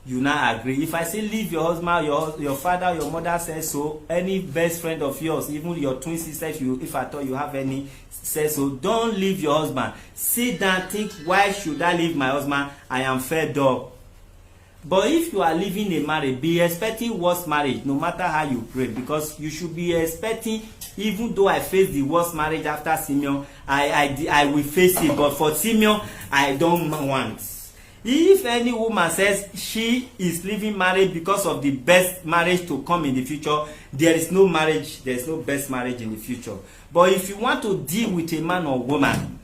You now agree. If I say leave your husband, your father, your mother says so, any best friend of yours, even your twin sister, if I thought you have any, says so, don't leave your husband. Sit down, think, why should I leave my husband? I am fed up. But if you are living a marriage, be expecting worst marriage, no matter how you pray, because you should be expecting, even though I face the worst marriage after Simeon, I will face it, but for Simeon, I don't want. If any woman says she is leaving marriage because of the best marriage to come in the future, there is no marriage, there is no best marriage in the future. But if you want to deal with a man or woman,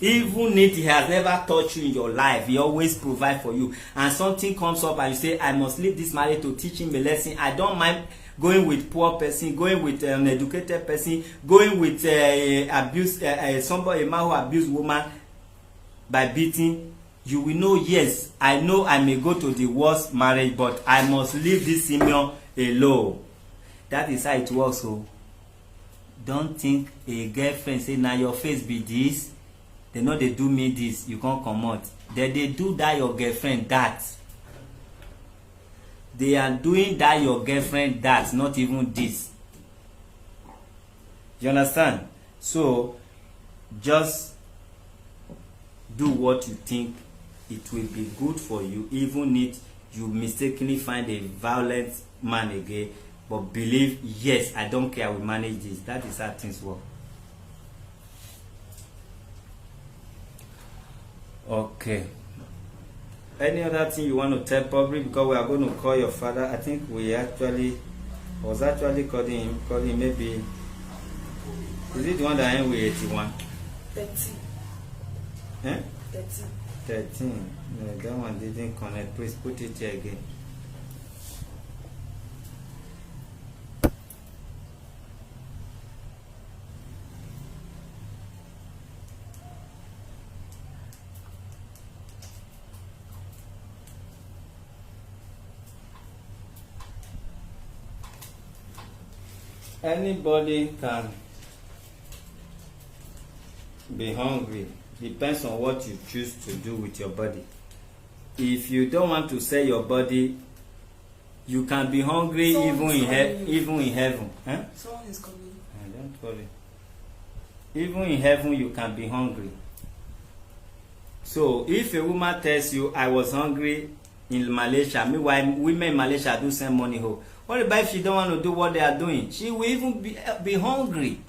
even if he has never touched you in your life, he always provide for you, and something comes up and you say, I must leave this marriage to teach him a lesson, I don't mind going with poor person, going with an educated person, going with somebody, a man who abused woman by beating, you will know, yes, I know I may go to the worst marriage, but I must leave this Simeon alone. That is how it works. So don't think a girlfriend say, now your face be this, they know they do me this, you can't come out. Then they do that your girlfriend that. They are doing that your girlfriend that, not even this. You understand? So just do what you think it will be good for you, even if you mistakenly find a violent man again. But believe, yes, I don't care, I will manage this. That is how things work. Okay. Any other thing you want to tell public, because we are going to call your father? I think we was actually calling him maybe. Is it the one that ends with 81? 13. Eh? 13. 13. No, that one didn't connect. Please put it here again. Anybody can be hungry. Depends on what you choose to do with your body. If you don't want to sell your body, you can be hungry even in heaven. Huh? Someone is coming. Don't worry. Even in heaven, you can be hungry. So if a woman tells you, I was hungry in Malaysia, meanwhile women in Malaysia do send money home, what about if she don't want to do what they are doing? She will even be hungry.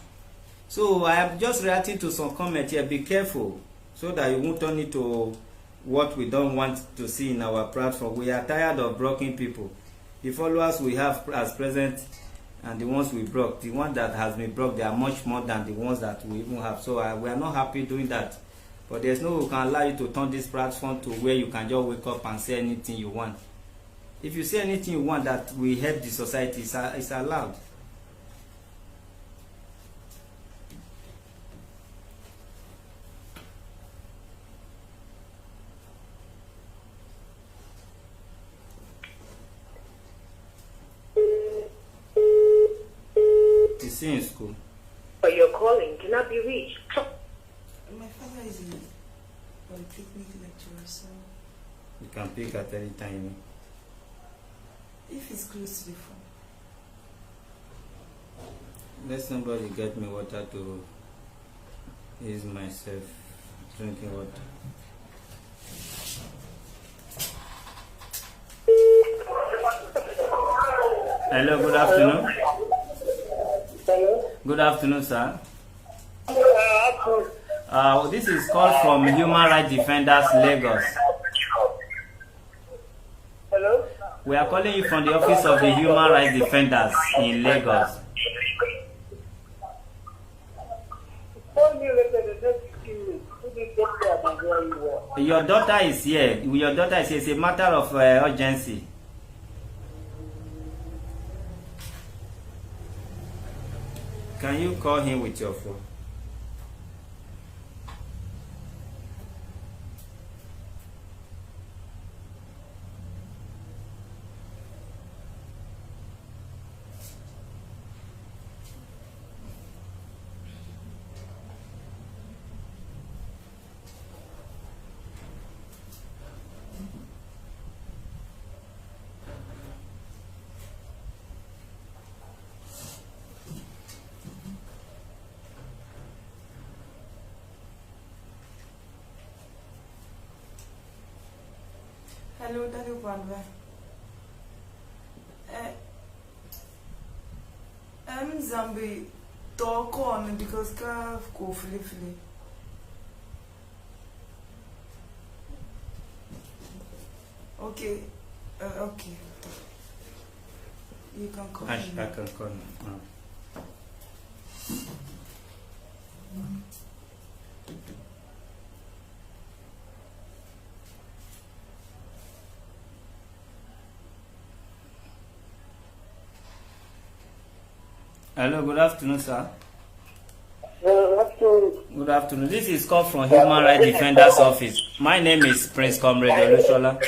So I am just reacting to some comment here. Be careful so that you won't turn it to what we don't want to see in our platform. We are tired of broken people. The followers we have as present and the ones we broke, the ones that has been broke, they are much more than the ones that we even have. So we are not happy doing that. But there's no way we can allow you to turn this platform to where you can just wake up and say anything you want. If you say anything you want that will help the society, it's allowed. Is he in school? But your calling cannot be reached. My father is a polytechnic lecturer, so You can pick at any time. if it's close to the phone. Let somebody get me water to ease myself drinking water. Hello, good afternoon. Hello? Good afternoon, sir. This is called from Human Rights Defenders Lagos. Hello? We are calling you from the office of the Human Rights Defenders in Lagos. Call me later the next 15 minutes. Who did get there and where you were? Your daughter is here. Your daughter is here. It's a matter of urgency. Can you call him with your phone? Hello, Daddy Wanda. Zambi talk on because calf go flee. Okay, okay. You can call I me. can call him. Hello, good afternoon, sir. Good afternoon. This is call from Human Rights Defenders Office. My name is Prince Comrade Olushola.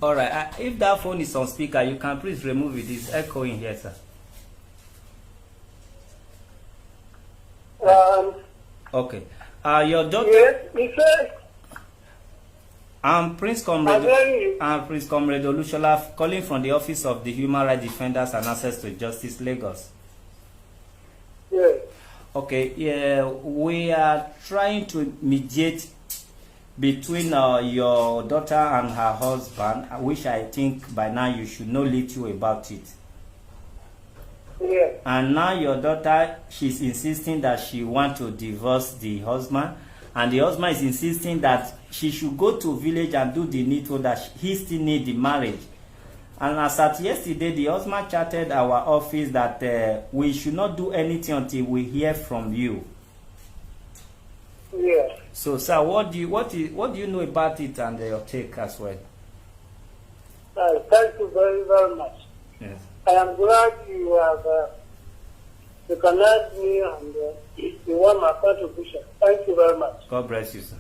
Alright, if that phone is on speaker, you can please remove it. It's echoing here, sir. Okay. Your doctor. Yes, I'm Prince Comrade Olushola, calling from the office of the Human Rights Defenders and Access to Justice, Lagos. yes. Okay, yeah, we are trying to mediate between your daughter and her husband, which I think by now you should know little about it. Yes. And now your daughter, she's insisting that she wants to divorce the husband, and the husband is insisting that she should go to village and do the needful, that he still need the marriage. And as at yesterday, the husband chatted our office that we should not do anything until we hear from you. Yes. So, sir, what do you know about it and your take as well? Thank you very, very much. Yes. I am glad you have recognized me and you want my contribution. Thank you very much. God bless you, sir.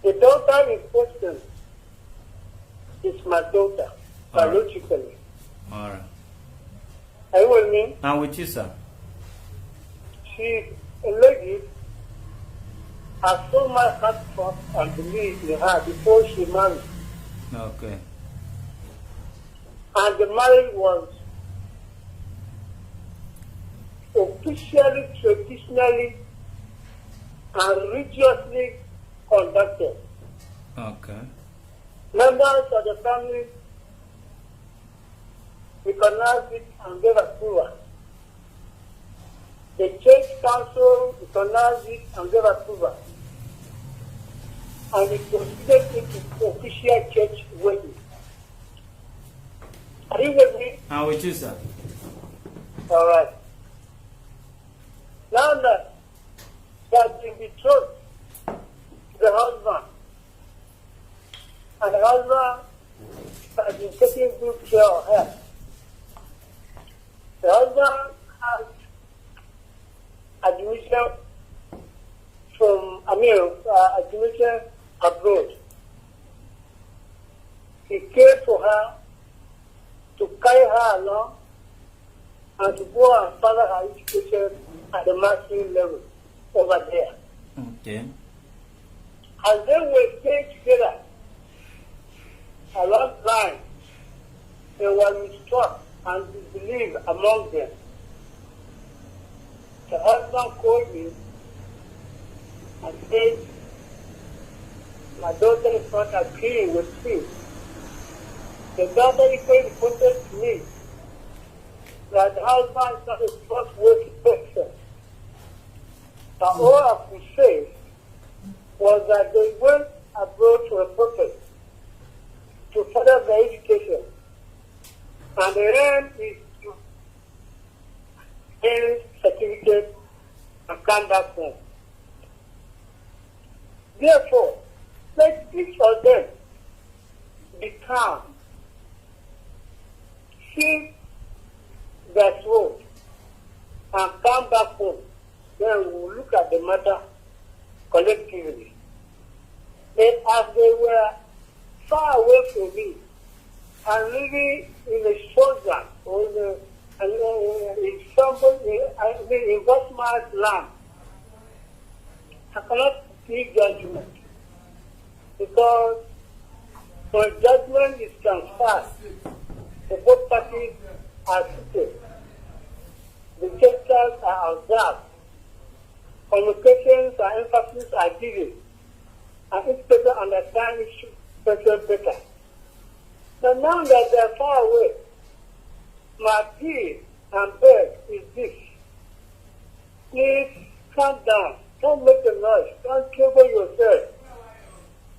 The daughter in question is my daughter, All right. biologically. All right. Are you with me? I'm with you, sir. She's a lady. I so much heart trust and believe in her before she married. Okay. And the marriage was officially, traditionally, and religiously conducted. Okay. Members of the family recognized it and gave approval. The church council recognized it and gave approval. And it proceeded into official church wedding. Are you with me? I'm with you, sir. All right. Now that she has been betrothed to the husband, and the husband has been taking good care of her. The husband has admission admission abroad. He cared for her, to carry her along, and to go and further her education at the master's level over there. Okay. And then we stayed together along the line. There was mistrust and disbelief among them. The husband called me and said, my daughter is not agreeing with me. The daughter equally reported to me that the husband is not a trustworthy person. But all I could say was that they went abroad for a purpose, to further their education. And the end is to gain certificate and come back home. Therefore, let each of them be calm, see their throat, and come back home. Then we will look at the matter collectively. And as they were far away from me and living in a strong or in somebody in Bosman's land, I cannot give judgment because when judgment is transferred, the both parties are seated, the gestures are observed, communications and emphasis are given, and each person understands each person better. But now that they are far away, my plea and beg is this: please calm down, don't make a noise, don't trouble yourself.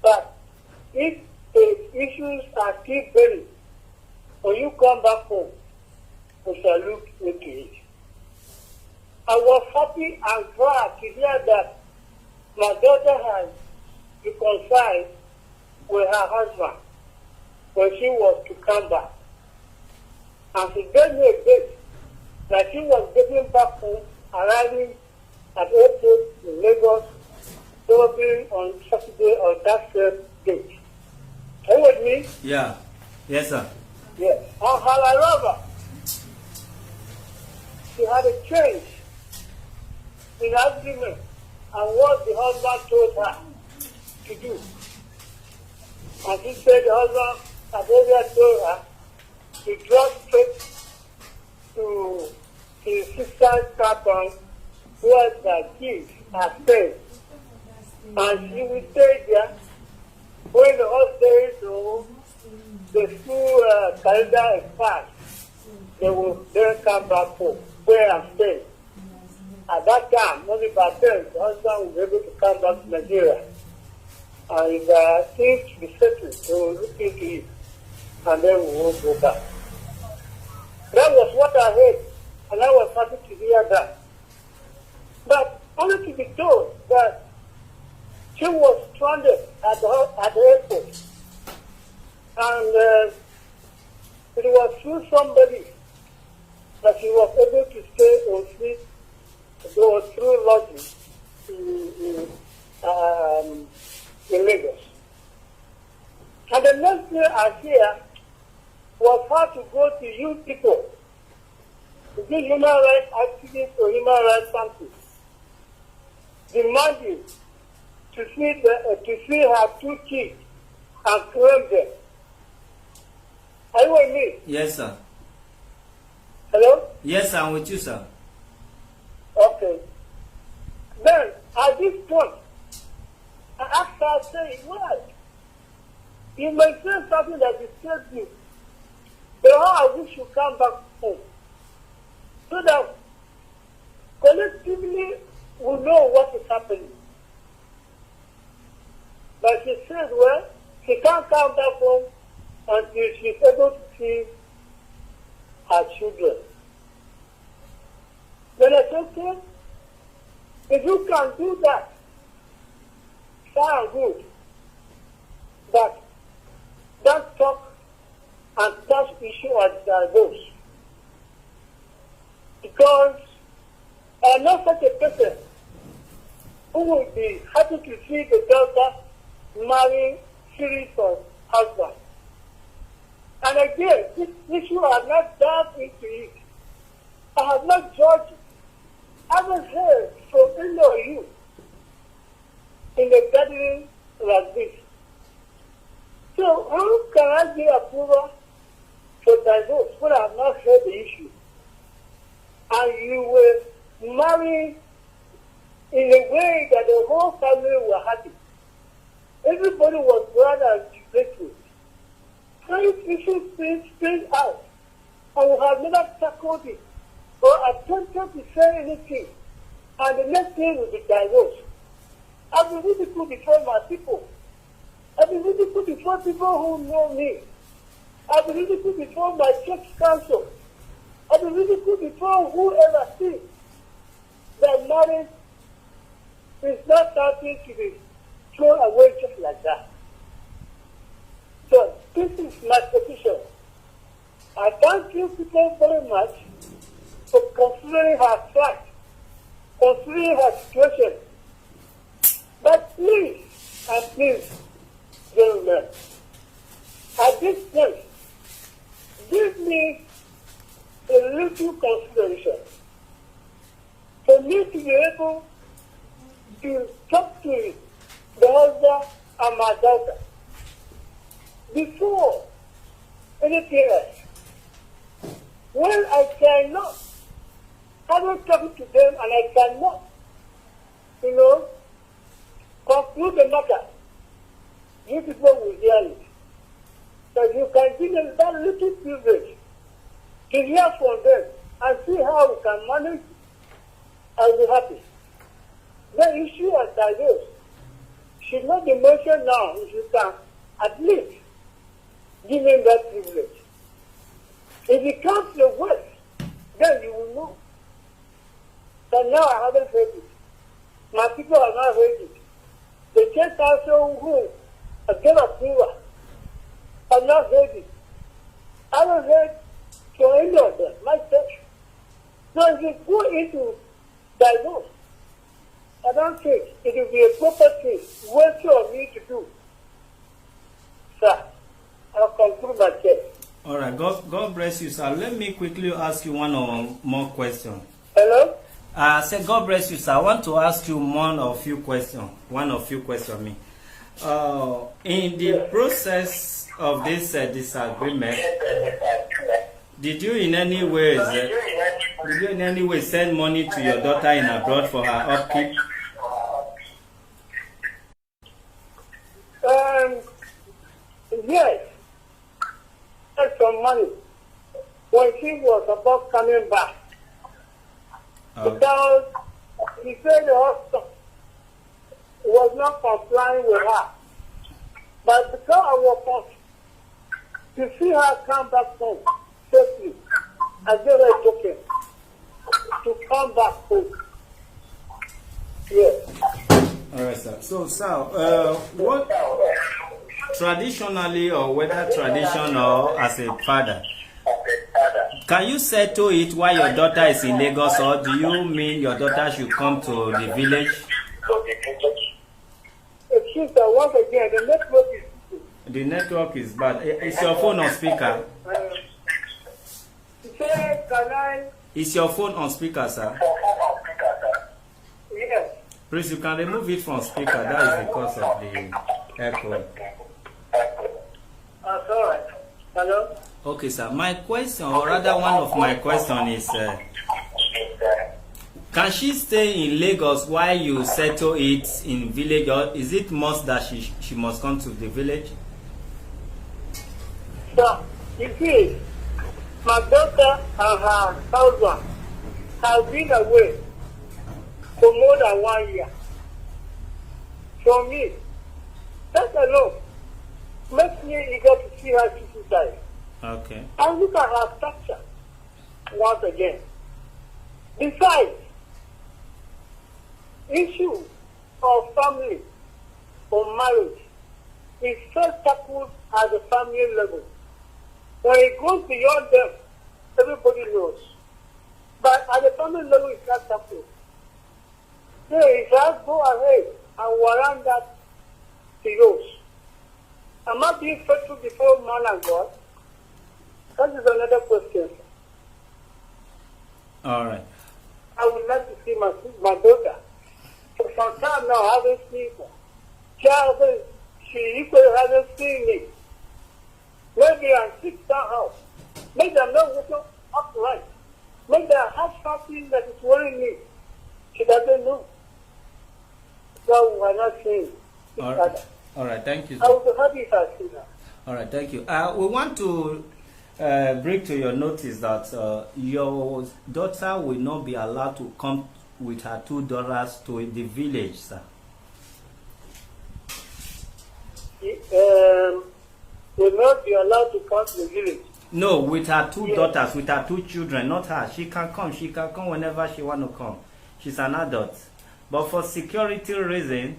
But if the issues are still burning, when you come back home, we shall look into it. I was happy and glad to hear that my daughter has reconciled with her husband when she was to come back. And she gave me a date that she was getting back home, arriving at airport in Lagos, probably on Saturday or that same date. Are you with me? Yeah. Yes, sir. Yes. On her arrival, she had a change in agreement and what the husband told her to do. And she said the husband had earlier told her to drop straight to his sister's cabin where the kids are staying. And she will stay there when the holidays or the school calendar expires. They will then come back home where I'm staying. At that time, only by then, the husband will be able to come back to Nigeria. And if things to be settled, they will look into it. And then we will go back. That was what I heard, and I was happy to hear that. But only to be told that she was stranded at the airport. And it was through somebody that she was able to stay or sleep. It was through lodging in Lagos. And the next thing I hear was how to go to you people, to do human rights activists or human rights something, demanding to see her two kids and claim them. Are you with me? Yes, sir. Hello? Yes, sir, I'm with you, sir. Okay. Then, at this point, I asked her, saying, well, you may say something that disturbs you, but how I wish you come back home, so that collectively we know what is happening. But she said, well, she can't come back home until she's able to see her children. Then I said, okay, if you can do that, sound good. But don't talk and touch issue as those. Because I'm not such a person who would be happy to see the daughter marry series of husbands. And again, this issue I have not delved into it. I have not judged it. I haven't heard from any of you in a gathering like this. So how can I give approval for divorce when I have not heard the issue? And you were married in a way that the whole family were happy. Everybody was glad and grateful. So if issue spring out, and we have never tackled it or attempted to say anything, and the next thing will be divorce. I've been ridiculed before my people. I've been ridiculed before people who know me. I've been ridiculed before my church council. I've been ridiculed before whoever thinks that marriage is not something to be thrown away just like that. So this is my position. I thank you people very much for considering her plight, considering her situation. But please, and please, gentlemen, at this point, give me a little consideration for me to be able to talk to the husband and my daughter before anything else. When I cannot, having talked to them and I cannot, conclude the matter, you people will hear it. But you can give them that little privilege to hear from them and see how we can manage. I'll be happy. The issue of divorce should not be mentioned now if you can at least give him that privilege. If it comes the worst, then you will know. But now I haven't heard it. My people have not heard it. The church council who gave approval have not heard it. I haven't heard from any of them, my church. So if you go into divorce, I don't think it will be a proper thing worthy of me to do. Sir, I'll conclude my case. All right. God bless you, sir. Let me quickly ask you one or more question. Hello? I said, God bless you, sir. I want to ask you one or few questions. In the process of this disagreement, did you in any way send money to your daughter in abroad for her upkeep? Yes. Had some money when she was about coming back. Because he said the hospital was not complying with her. But because I was to see her come back home safely, I gave her a token to come back home. Yes. All right, sir. So, sir, what traditionally, or whether traditional as a father, can you settle it while your daughter is in Lagos, or do you mean your daughter should come to the village? Excuse me, once again, the network is... The network is bad. Is your phone on speaker? Is your phone on speaker, sir? Yes. Please, you can remove it from speaker. That is because of the echo. That's all right. Hello? Okay, sir. My question, or rather one of my question is, can she stay in Lagos while you settle it in village, or is it must that she must come to the village? So, you see, my daughter and her husband have been away for more than 1 year. From me, that alone makes me eager to see her suicide. Okay. And look at her structure once again. Besides, issue of family or marriage is first tackled at the family level. When it goes beyond them, everybody knows. But at the family level, it's not tackled. So if I go ahead and warrant that to yours, am I being faithful before man and God? That is another question. All right. I would like to see my daughter. For some time now, I haven't seen her. She equally hasn't seen me. Maybe I'm sick somehow. Maybe I'm not waking upright. Maybe I have something that is worrying me. She doesn't know. So we're not seeing each other. All right, thank you, I sir. would be happy if I see her. All right, thank you. We want to bring to your notice that your daughter will not be allowed to come with her $2 to the village, sir. Will not be allowed to come to the village. No, with her two daughters, with her two children, not her. She can come. She can come whenever she want to come. She's an adult. But for security reason,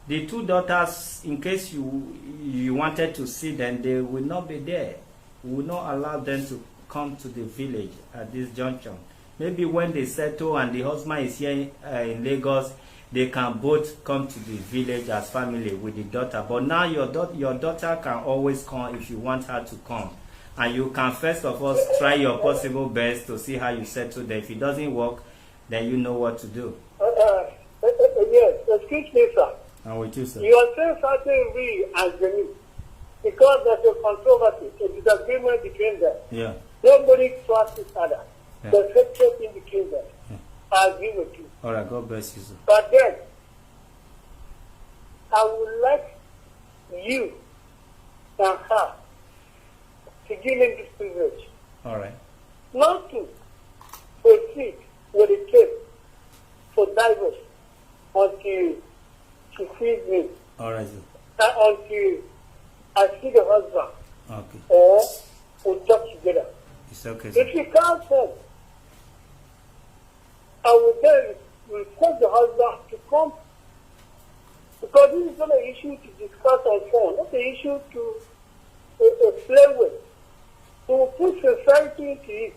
the two daughters, in case you wanted to see them, they will not be there. We will not allow them to come to the village at this junction. Maybe when they settle and the husband is here in Lagos, they can both come to the village as family with the daughter. But now your daughter can always come if you want her to come. And you can first of all try your possible best to see how you settle there. If it doesn't work, then you know what to do. Yes, excuse me, sir. I'm with you, sir. You are saying something we and Jenny because there's a controversy, a disagreement between them. Yeah. Nobody trusts each other. Yeah. There's hatred in between them. Yeah. I agree with you. All right, God bless you, sir. But then, I would like you and her to give him this privilege. All right. Not to proceed with the case for divorce until she sees me, All right, sir. until I see the husband, Okay. or we talk together. It's okay, sir. If she can't come, I will then request the husband to come, because this is not an issue to discuss on phone, not an issue to play with. We will put society into it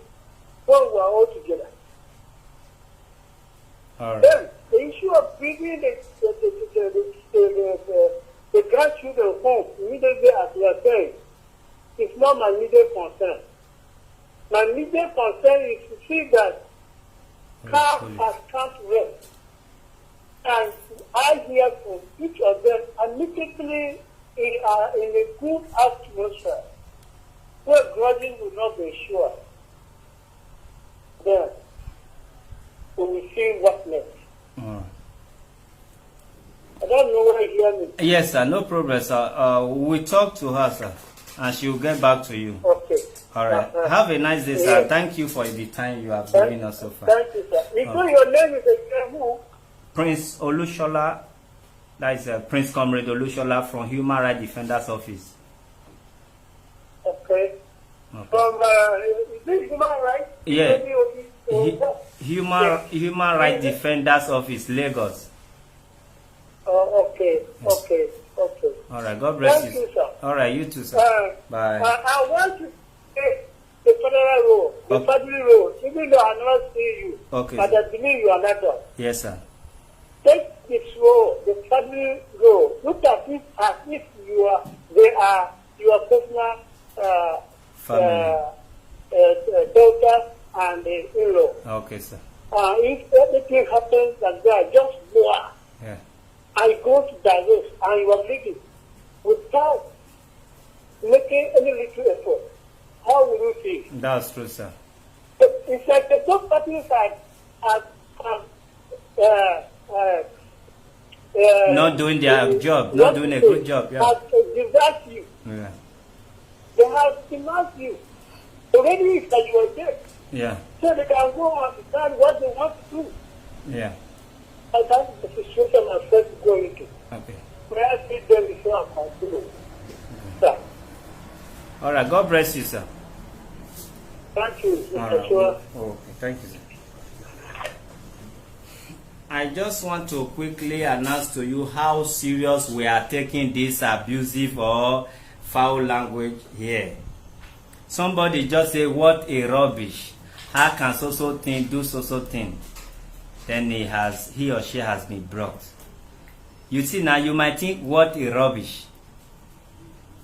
when we are all together. All right. Then, the issue of bringing the grandchildren home immediately as we are saying is not my immediate concern. My immediate concern is to see that car has come to rest. And I hear from each of them immediately in a good atmosphere where grudging will not be sure. Then we will see what next. All right. I don't know whether you hear me. Yes, sir. No problem, sir. We talk to her, sir, and she will get back to you. Okay. All right. Have a nice day, sir. Thank you for the time you have given us so far. Thank you, sir. You know your name is who? Prince Olushola, that is Prince Comrade Olushola from Human Rights Defenders Office. Okay. From, is this human rights? Yeah. Human Human Rights Defenders Office, Lagos. Oh, okay. Okay. Okay. All right. God bless Thank you. you, sir. All right. You too, sir. Bye. I want to take the federal role, the federal role, even though I'm not seeing you. Okay, But sir. I believe you are not done. Yes, sir. Take this role, the federal role. Look at it as if they are your personal Family. daughter and in-law. Okay, sir. If anything happens like that, just go out. Yeah. I go to divorce and you are living without making any little effort. How will you feel? That's true, sir. It's like the both parties Not doing their job, not doing a good job. Yeah. Have deserted you. Yeah. They have denounced you. Already it's that you are dead. Yeah. So they can go and decide what they want to do. Yeah. And that's the situation my friend is going into. Okay. May I see them before I continue? Sir, All right. God bless you, sir. thank you, All Mr. right. Chua. Okay. Thank you, sir. I just want to quickly announce to you how serious we are taking this abusive or foul language here. Somebody just say, what a rubbish. How can so thing do so thing? Then he or she has been brought. You see now, you might think, what a rubbish.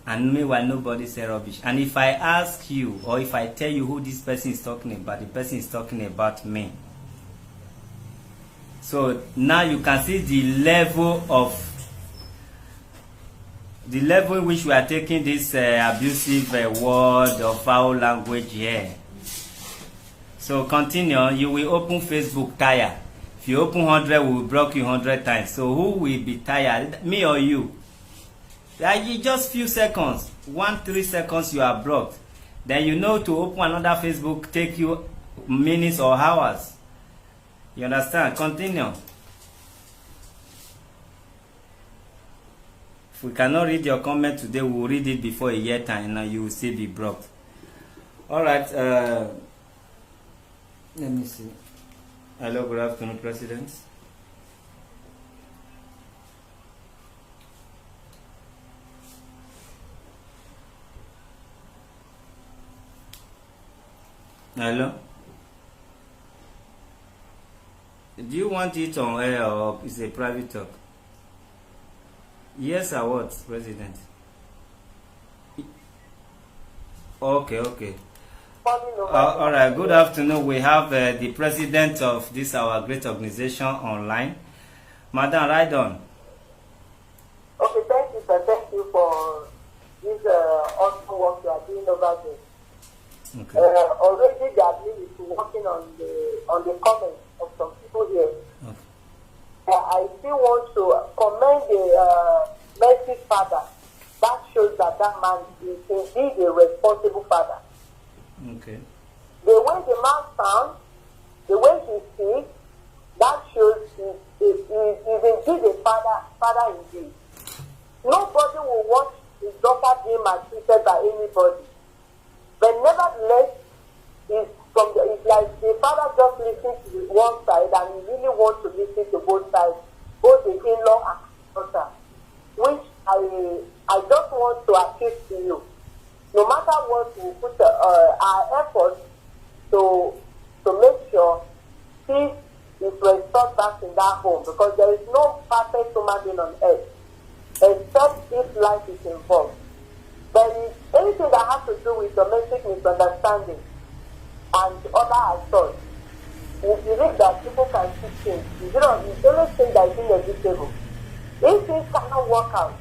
And meanwhile, nobody say rubbish. And if I ask you, or if I tell you who this person is talking about, the person is talking about me. So now you can see the level in which we are taking this abusive word or foul language here. So continue. You will open Facebook tired. If you open 100, we will block you 100 times. So who will be tired? Me or you? Like just few seconds, 1-3 seconds, you are blocked. then you know to open another Facebook take you minutes or hours. You understand? Continue. If we cannot read your comment today, we will read it before a year time and you will still be blocked. Alright, let me see. Hello, good afternoon, President. Hello? Do you want it on air or is it a private talk? Yes or what, President? Okay. All right, good afternoon. We have the president of this our great organization online. Madam, right on. Okay, thank you, sir. Thank you for this awesome work you are doing over there. Okay. Already the admin is working on the comments of some people here. Okay. I still want to commend the Mercy's father. That shows that man is indeed a responsible father. Okay. The way the man sounds, the way he speaks, that shows he is indeed a father indeed. Nobody will watch his daughter being maltreated by anybody. But nevertheless, it's like the father just listens to one side and he really wants to listen to both sides, both the in-law and the daughter, which I just want to appeal to you. No matter what, we put our efforts to make sure peace is restored back in that home, because there is no perfect human being on earth except if life is involved. There is anything that has to do with domestic misunderstanding and other assaults. We believe that people can fix things. The only thing that is inevitable. If things cannot work out,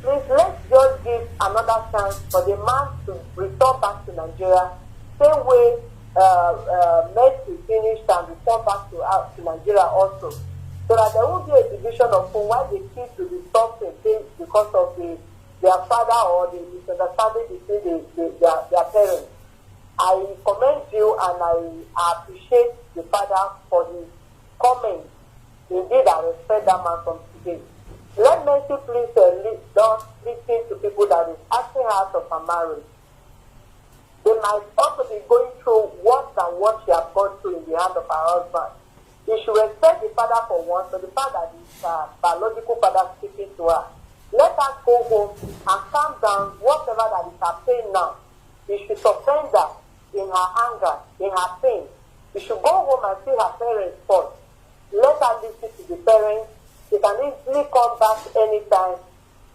please let's just give another chance for the man to return back to Nigeria, same way Mercy finished and return back to Nigeria also, so that there won't be a division of home while the kids will be suffering because of their father or the misunderstanding between their parents. I commend you and I appreciate the father for his comments. Indeed, I respect that man from today. Let Mercy please don't listen to people that is asking her out of her marriage. They might also be going through worse than what she has gone through in the hand of her husband. You should respect the father for once, so the fact that is biological father speaking to her. Let her go home and calm down. Whatever that is her pain now, you should surrender in her anger, in her pain. You should go home and see her parents first. Let her listen to the parents. She can easily come back anytime.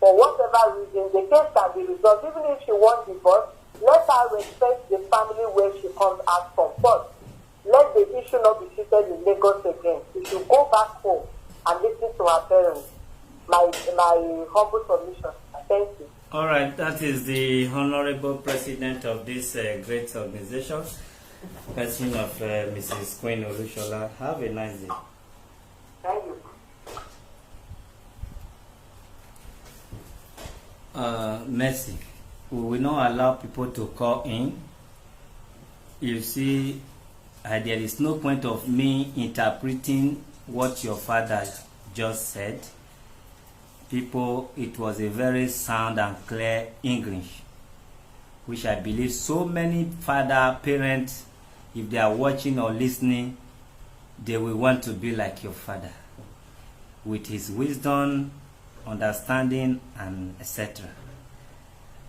For whatever reason, the case can be resolved. Even if she wants divorce, let her respect the family where she comes out from first. Let the issue not be treated in Lagos again. She should go back home and listen to her parents. My humble submission. Thank you. All right, that is the honorable president of this great organization, person of Mrs. Queen Olushola. Have a nice day. Thank you. Mercy, we will not allow people to call in. You see, there is no point of me interpreting what your father just said. People, it was a very sound and clear English, which I believe so many parents, if they are watching or listening, they will want to be like your father, with his wisdom, understanding, and etc.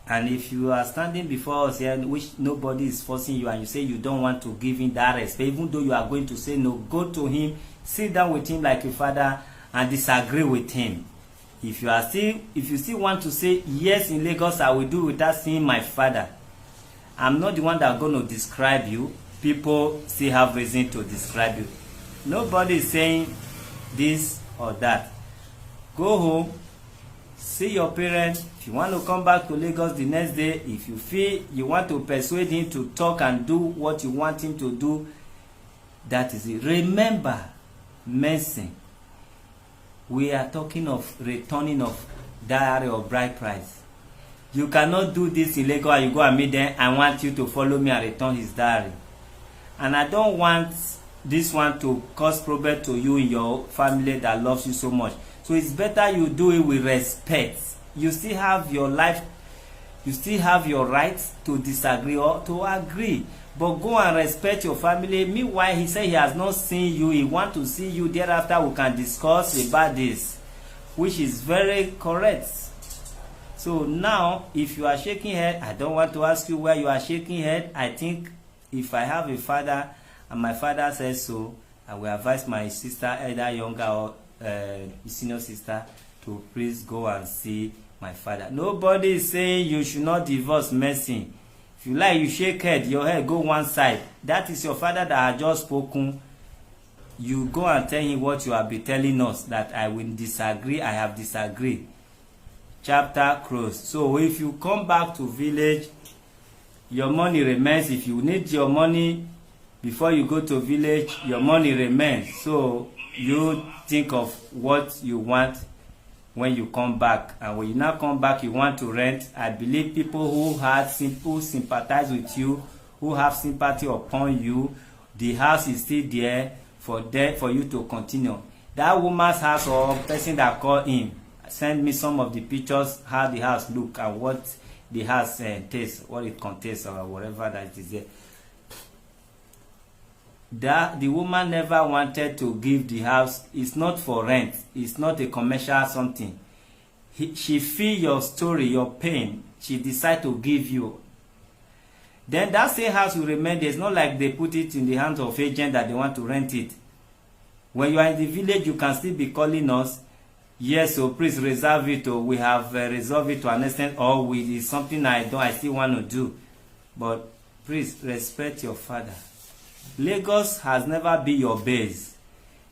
And if you are standing before us here, which nobody is forcing you, and you say you don't want to give him that respect, even though you are going to say no, go to him, sit down with him like your father, and disagree with him. If you still want to say yes, in Lagos I will do without seeing my father, I'm not the one that going to describe you. People still have reason to describe you. Nobody is saying this or that. Go home, see your parents. If you want to come back to Lagos the next day, if you feel you want to persuade him to talk and do what you want him to do, that is it. Remember, Mercy, we are talking of returning of diary or bride price. You cannot do this in Lagos and you go and meet them. I want you to follow me and return his diary. And I don't want this one to cause problem to you in your family that loves you so much. So it's better you do it with respect. You still have your life, you still have your rights to disagree or to agree. But go and respect your family. Meanwhile, he said he has not seen you. He wants to see you. Thereafter, we can discuss about this, which is very correct. So now, if you are shaking head, I don't want to ask you where you are shaking head. I think if I have a father and my father says so, I will advise my sister, either younger or senior sister, to please go and see my father. Nobody is saying you should not divorce Mercy. If you like, you shake head, your head go one side. That is your father that has just spoken. You go and tell him what you have been telling us, that I will disagree, I have disagreed. Chapter closed. So if you come back to village, your money remains. If you need your money before you go to village, your money remains. So you think of what you want when you come back. And when you now come back, you want to rent. I believe people who sympathize with you, who have sympathy upon you, the house is still there for you to continue. That woman's house or person that called him, send me some of the pictures, how the house look and what the house tastes, what it contains or whatever that is there. That the woman never wanted to give the house. It's not for rent. It's not a commercial something. She feel your story, your pain. She decide to give you. Then that same house will remain there. It's not like they put it in the hands of agent that they want to rent it. When you are in the village, you can still be calling us. Yes, so please reserve it. Or we have resolved it to an extent. Or it's something I still want to do. But please respect your father. Lagos has never been your base.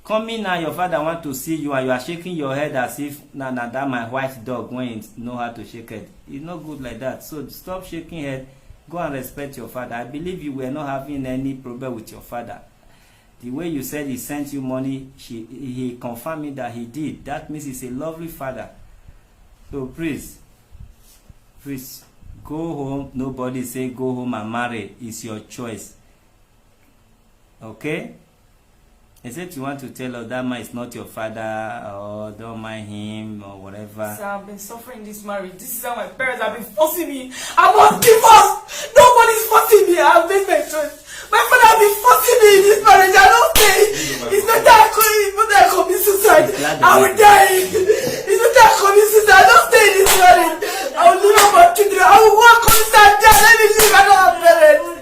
Coming now, your father want to see you and you are shaking your head as if that my white dog when you know how to shake head. It's not good like that. So stop shaking head. Go and respect your father. I believe you were not having any problem with your father. The way you said he sent you money, he confirmed me that he did. That means he's a lovely father. So please go home. Nobody say go home and marry. It's your choice. Okay? Except you want to tell us that man is not your father or don't mind him or whatever. Sir, I've been suffering this marriage. This is how my parents have been forcing me. I was divorced. Nobody's forcing me. I've made my choice. My father has been forcing me in this marriage. I don't stay. It's not that I commit suicide. I will die. It's not that I commit suicide. I don't stay in this marriage. I will live with my children. I will work on this and die. Let me live. I don't have parents.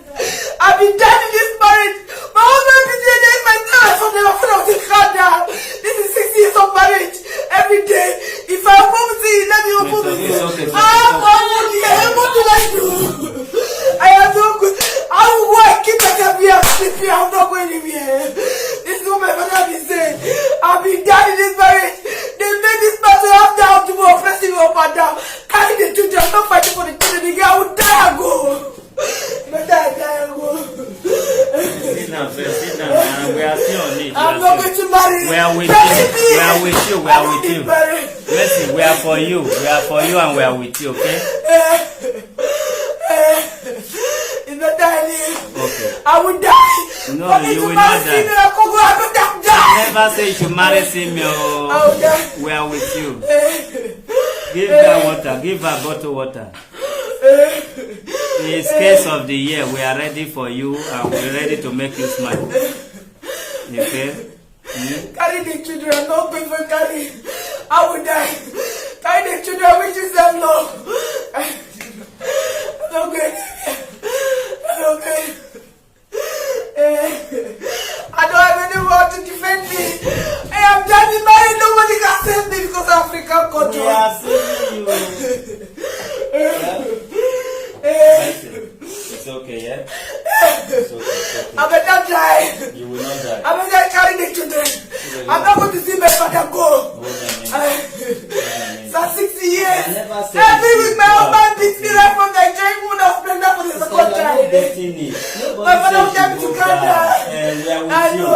I've been dead in this marriage. My husband has been dead. My parents have never found out the car down. This is 6 years of marriage. Every day. If I move to it, let me open it. What do I do? I am no good. I will work. Keep like I'm here. Sleeping. I'm not going anywhere. This is what my father has been saying. I've been dead in this marriage. They made this man to have down to more pressing me up and down. Carry the children. I'm not fighting for the children. The girl will die and go. Sit down, man. We are still on it. I'm not going to marry. We are with you. We are with you. We are with you. Listen, we are for you. We are for you and we are with you, okay? It's not dying. Okay. I will die. No, you will not die. I never say you should marry Simeon. I will die. We are with you. Give her water. Give her bottle water. In case of the year, we are ready for you and we're ready to make you smile. Okay? Carry the children, no people carry. I will die. Carry the children, which is them low. I'm not going. I'm not going. I don't have anyone to defend me. I am daddy married. Nobody can save me because of African culture. We are saving you. It's okay, yeah? It's okay. I better die. You will not die. I better carry the children. I'm not going to see my father go. For 60 years. Every week my husband beats me right from Nigeria when I was pregnant for the second child. My father will take me to Canada. I know.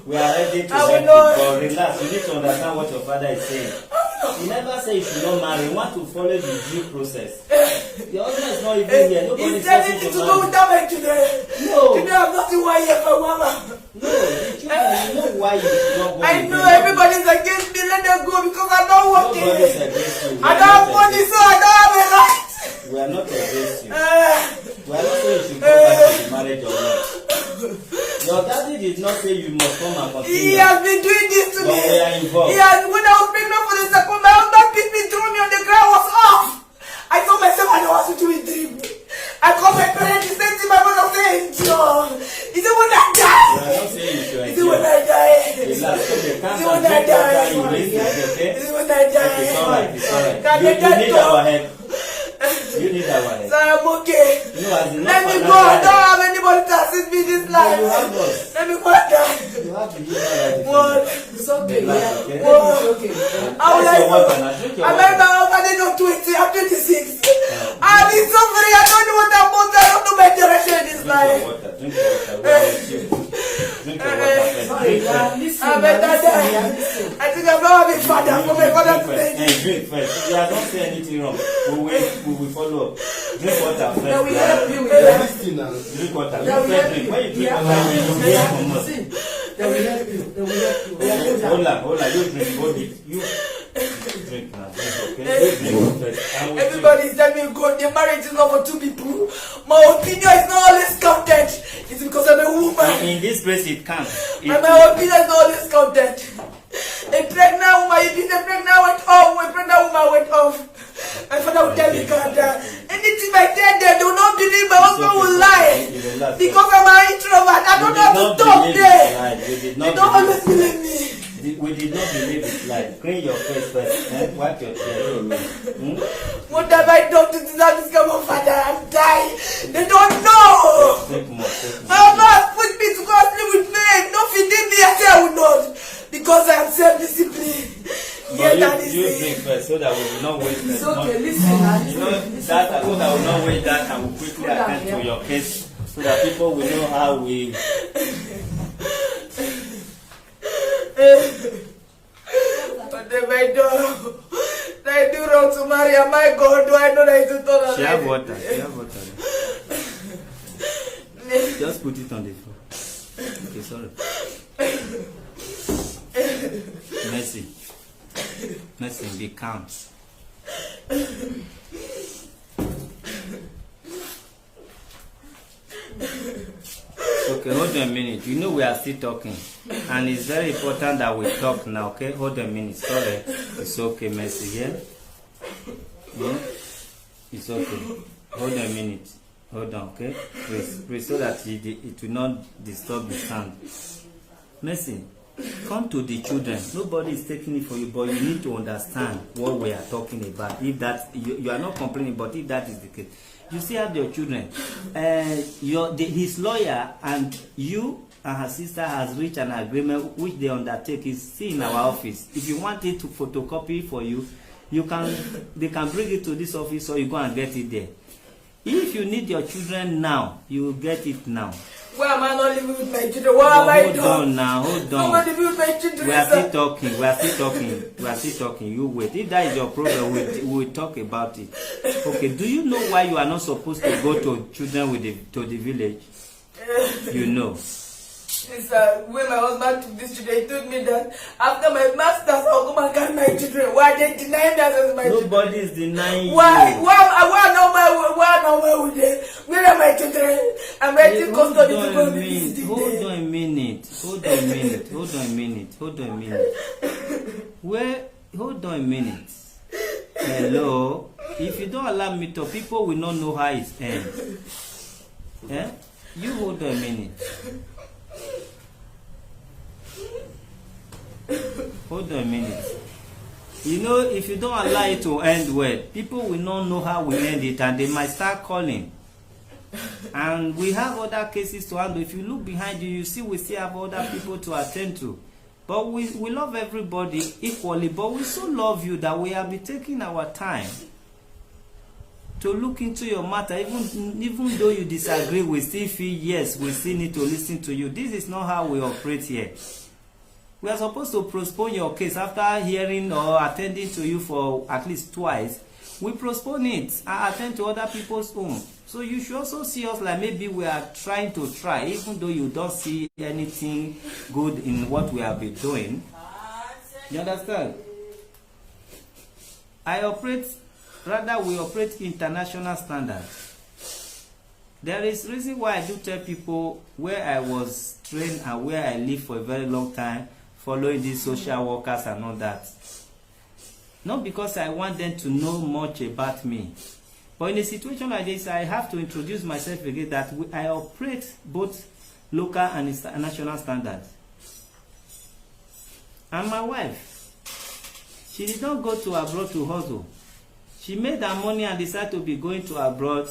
We are ready to help you, but relax. You need to understand what your father is saying. You never say you should not marry. You want to follow the due process. Your husband is not even here. Nobody He's says telling me you to should go marry. without my children. No. Today I'm not in 1 year for mama. No, the children, you know why you should not go. I with know them. everybody's against me. Let them go because I'm not working. Nobody's against you. We I are don't have not money, against so I don't have a right. you. We are not against you. Uh, We are not saying you should go back to the marriage or not. Your daddy did not say you must come and he continue. has been doing this to But me. we are involved. He has, when I was pregnant for the second, my husband picked me, threw me on the ground, was off. I told myself I don't want to do it dream. I called my parents, the same thing my mother said, endure. He said, when I die. We are not saying you should He said, when endure. I die. Relax, okay, calm He said, down. when I Drink water, die. you raise it, okay? He said, when I die. Okay, it's alright, it's alright. Can You they need talk? our help. You need our help. So I'm okay. You know, as in Let not me go. I financial don't help. have anybody to assist me in this life. You have us. Let me go and die. You have the human right. What? It's okay. Relax, Yeah. okay? What? It's okay. How will Drink I your know? water now, drink your I met water. my husband age of 20. I'm 26. And he's suffering. I don't know what I'm about. I don't know my direction in this Drink your life. water, drink your water. We are with you. Drink your water first. Sorry, Drink yeah, first. listen. I better die. Yeah, listen. I think I'm not having father for my father to Drink say. first. Drink first. You have not said anything wrong. We will follow up. Drink water first. Now we help you with Drink that. water. Now You we first help drink. you. When you drink Yeah. water, you will hear from us. Listen. Then we help you. Then we help you. We help you. Hold on. You drink. Hold it. You drink now. Drink, okay? You drink first. I will drink. Everybody is telling me go. The marriage is not for two people. My opinion is not always counted. It's because I'm a woman. In this place, it counts. And my opinion is not always counted. A pregnant woman, if a pregnant went off, a pregnant woman went off. My father would tell me, God, anything I tell them, they will not believe. My husband will lie. Because I'm an introvert. I don't know how to talk there. They don't always believe me. We did not believe it. Like, clean your face first. Wipe your tears. What have I done to deserve this kind of father? I'm dying. They don't know. Take more. Take My more. husband has put me to go and sleep with men. Don't feed me. I say I will not. Because I am self-disciplined. Yeah, that But is you it. drink first so that we will not waste It's time. okay. Listen. You know, that I thought I will not wait that I will quickly attend to your case so that people will know how we. Whatever I do, I do wrong to marry. Am I God? Do I know that it's a total She have water. She have water. Just put it on the floor. Okay, sorry. Mercy. Mercy, be calm. Okay, hold on a minute. You know we are still talking. And it's very important that we talk now, okay? Hold on a minute. Sorry. It's okay, Mercy, yeah? Yeah? It's okay. Hold on a minute. Hold on, okay? Please, so that it will not disturb the sound. Mercy, come to the children. Nobody is taking it for you, but you need to understand what we are talking about. If that you are not complaining, but if that is the case, you still have your children. His lawyer and you and her sister has reached an agreement which they undertake is still in our office. If you want it to photocopy for you, they can bring it to this office or you go and get it there. If you need your children now, you will get it now. Why am I not living with my children? What have I Hold done? on now, hold I'm on. not living with my children. We are sir. still talking. We are still talking. You wait. If that is your problem, we will talk about it. Okay. Do you know why you are not supposed to go to children to the village? You know. When my husband took this children, he told me that after my masters, I'll come and carry my children. Why they denying that as my children? Nobody is denying Why? you. Why not with them? Where are my children? I'm writing custody to go to visit Hold on a minute. Hold on a minute. Hold on a minute. Hello. If you don't allow me to, people will not know how it ends. Eh? You hold on a minute. Hold on a minute. You know, if you don't allow it to end well, people will not know how we end it and they might start calling. And we have other cases to handle. If you look behind you, you see we still have other people to attend to. But we love everybody equally, but we so love you that we have been taking our time to look into your matter. Even though you disagree, we still feel yes, we still need to listen to you. This is not how we operate here. We are supposed to postpone your case after hearing or attending to you for at least twice. We postpone it and attend to other people's own. So you should also see us like maybe we are trying, even though you don't see anything good in what we have been doing. You understand? We operate international standards. There is reason why I do tell people where I was trained and where I live for a very long time, following these social workers and all that. Not because I want them to know much about me, but in a situation like this, I have to introduce myself again that I operate both local and international standards. And my wife, she did not go to abroad to hustle. She made her money and decided to be going to abroad.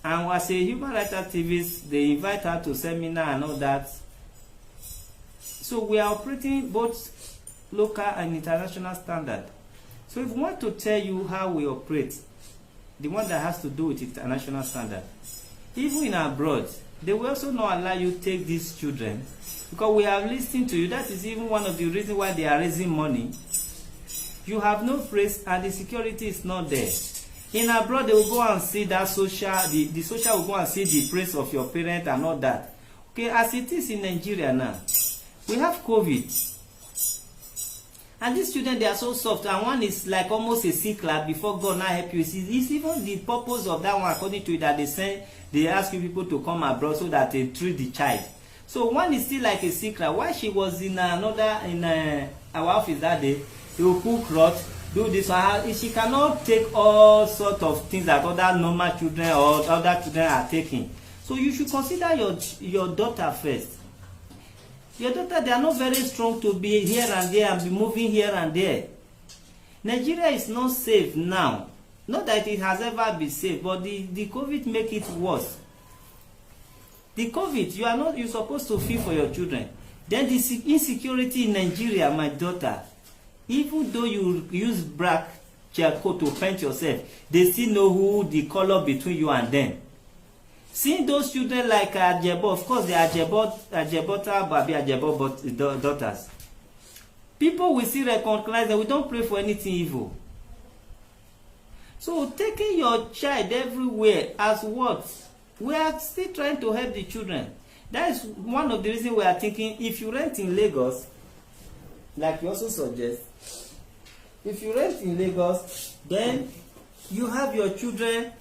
And as a human rights activist, they invite her to seminar and all that. So we are operating both local and international standard. So if we want to tell you how we operate, the one that has to do with international standard, even in abroad, they will also not allow you to take these children because we are listening to you. That is even one of the reasons why they are raising money. You have no place and the security is not there. In abroad, they will go and see that the social will go and see the praise of your parent and all that. Okay, as it is in Nigeria now, we have COVID. And these children, they are so soft, and one is like almost a sick lad before God now help you. It's even the purpose of that one, according to it, that they ask you people to come abroad so that they treat the child. So one is still like a sick lad. While she was in our office that day, they will cook rot, do this. She cannot take all sorts of things that other normal children or other children are taking. So you should consider your daughter first. Your daughter, they are not very strong to be here and there and be moving here and there. Nigeria is not safe now. Not that it has ever been safe, but the COVID make it worse. The COVID, you're supposed to feel for your children. Then the insecurity in Nigeria, my daughter, even though you use black charcoal to paint yourself, they still know who the color between you and them. Seeing those children like Ajebo, of course they are Ajebota, Babi Ajebo daughters. People will still recognize that we don't pray for anything evil. So taking your child everywhere as what? We are still trying to help the children. That is one of the reasons we are thinking if you rent in Lagos, like you also suggest, if you rent in Lagos, then you have your children.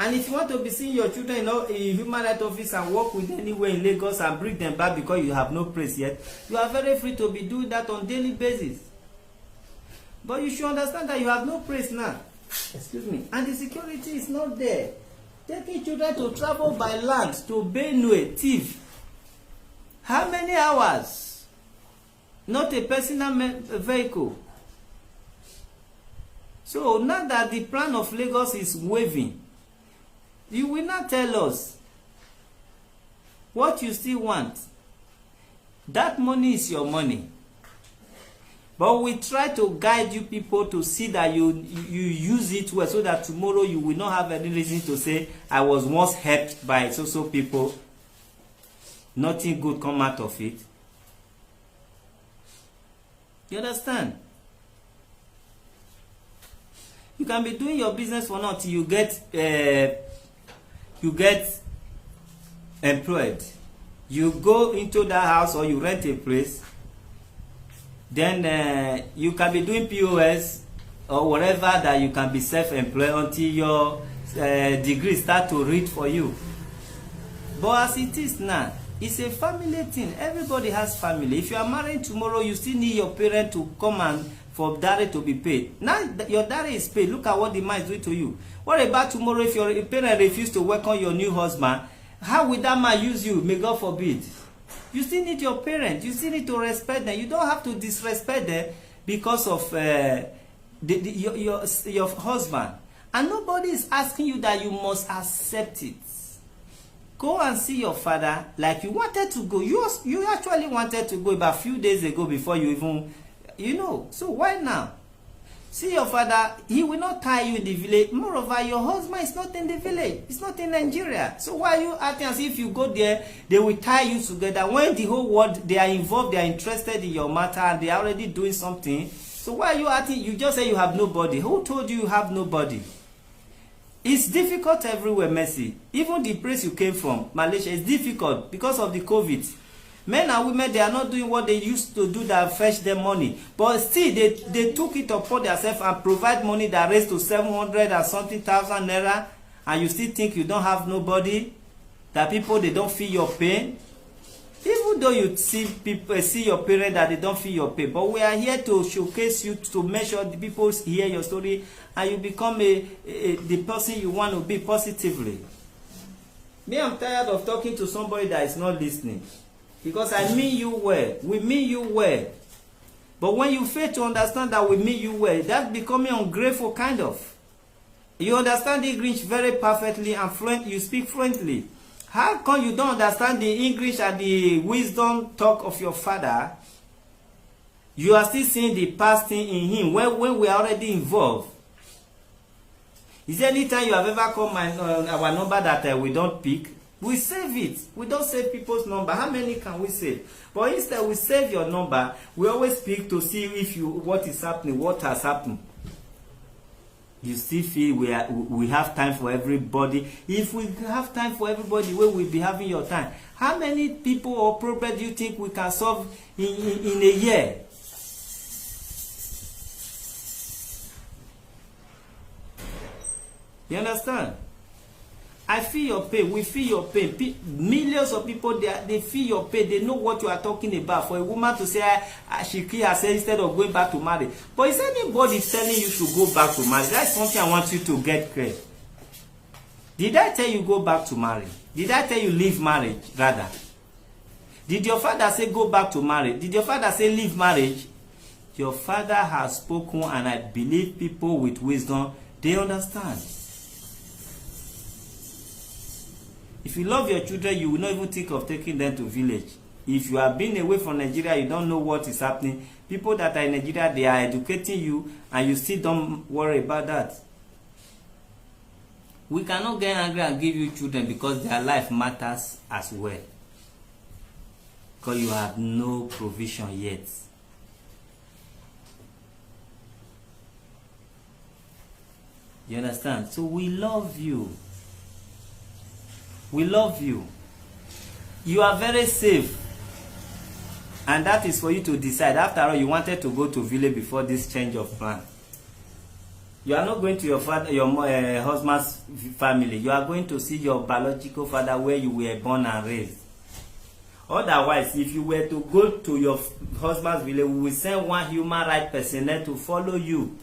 And if you want to be seeing your children in human rights office and work with anywhere in Lagos and bring them back because you have no place yet, you are very free to be doing that on daily basis. But you should understand that you have no place now. Excuse me. And the security is not there. Taking children to travel by land to Benue, Tiv. How many hours? Not a personal vehicle. So now that the plan of Lagos is waving, you will not tell us what you still want. That money is your money. But we try to guide you people to see that you use it well so that tomorrow you will not have any reason to say, I was once helped by so people. Nothing good come out of it. You understand? You can be doing your business for nothing. You get employed. You go into that house or you rent a place. Then you can be doing POS or whatever that you can be self-employed until your degree start to read for you. But as it is now, it's a family thing. Everybody has family. If you are married tomorrow, you still need your parent to come and for dowry to be paid. Now your dowry is paid. Look at what the man is doing to you. What about tomorrow if your parent refuse to welcome your new husband? How will that man use you? May God forbid. You still need your parents. You still need to respect them. You don't have to disrespect them because of your husband. And nobody is asking you that you must accept it. Go and see your father like you wanted to go. You actually wanted to go about a few days ago before you even, So why now? See your father, he will not tie you in the village. Moreover, your husband is not in the village. It's not in Nigeria. So why are you acting as if you go there, they will tie you together? When the whole world, they are involved, they are interested in your matter, and they are already doing something. So why are you acting? You just say you have nobody. Who told you you have nobody? It's difficult everywhere, Mercy. Even the place you came from, Malaysia, is difficult because of the COVID. Men and women, they are not doing what they used to do that fetch them money. But still, they took it upon themselves and provide money that raised to 700 and something thousand naira. And you still think you don't have nobody? That people, they don't feel your pain? Even though you see people, see your parents that they don't feel your pain. But we are here to showcase you, to make sure the people hear your story and you become the person you want to be positively. Me, I'm tired of talking to somebody that is not listening. Because I mean you well. We mean you well. But when you fail to understand that we mean you well, that's becoming ungrateful kind of. You understand English very perfectly and fluent. You speak fluently. How come you don't understand the English and the wisdom talk of your father? You are still seeing the past thing in him when we are already involved. Is there any time you have ever called our number that we don't pick? We save it. We don't save people's number. How many can we save? But instead we save your number. We always speak to see if what is happening, what has happened. You still feel we have time for everybody. If we have time for everybody, where will be having your time? How many people or problems do you think we can solve in a year? You understand? I feel your pain. We feel your pain. Millions of people, they feel your pain. They know what you are talking about. For a woman to say she kill herself instead of going back to marry. But is anybody telling you to go back to marry? That's something I want you to get clear. Did I tell you go back to marry? Did I tell you leave marriage rather? Did your father say go back to marry? Did your father say leave marriage? Your father has spoken, and I believe people with wisdom, they understand. If you love your children, you will not even think of taking them to village. If you have been away from Nigeria, you don't know what is happening. People that are in Nigeria, they are educating you, and you still don't worry about that. We cannot get angry and give you children because their life matters as well. Because you have no provision yet. You understand? So we love you. We love you. You are very safe. And that is for you to decide. After all, you wanted to go to village before this change of plan. You are not going to your father, your husband's family. You are going to see your biological father where you were born and raised. Otherwise, if you were to go to your husband's village, we will send one human rights personnel to follow you.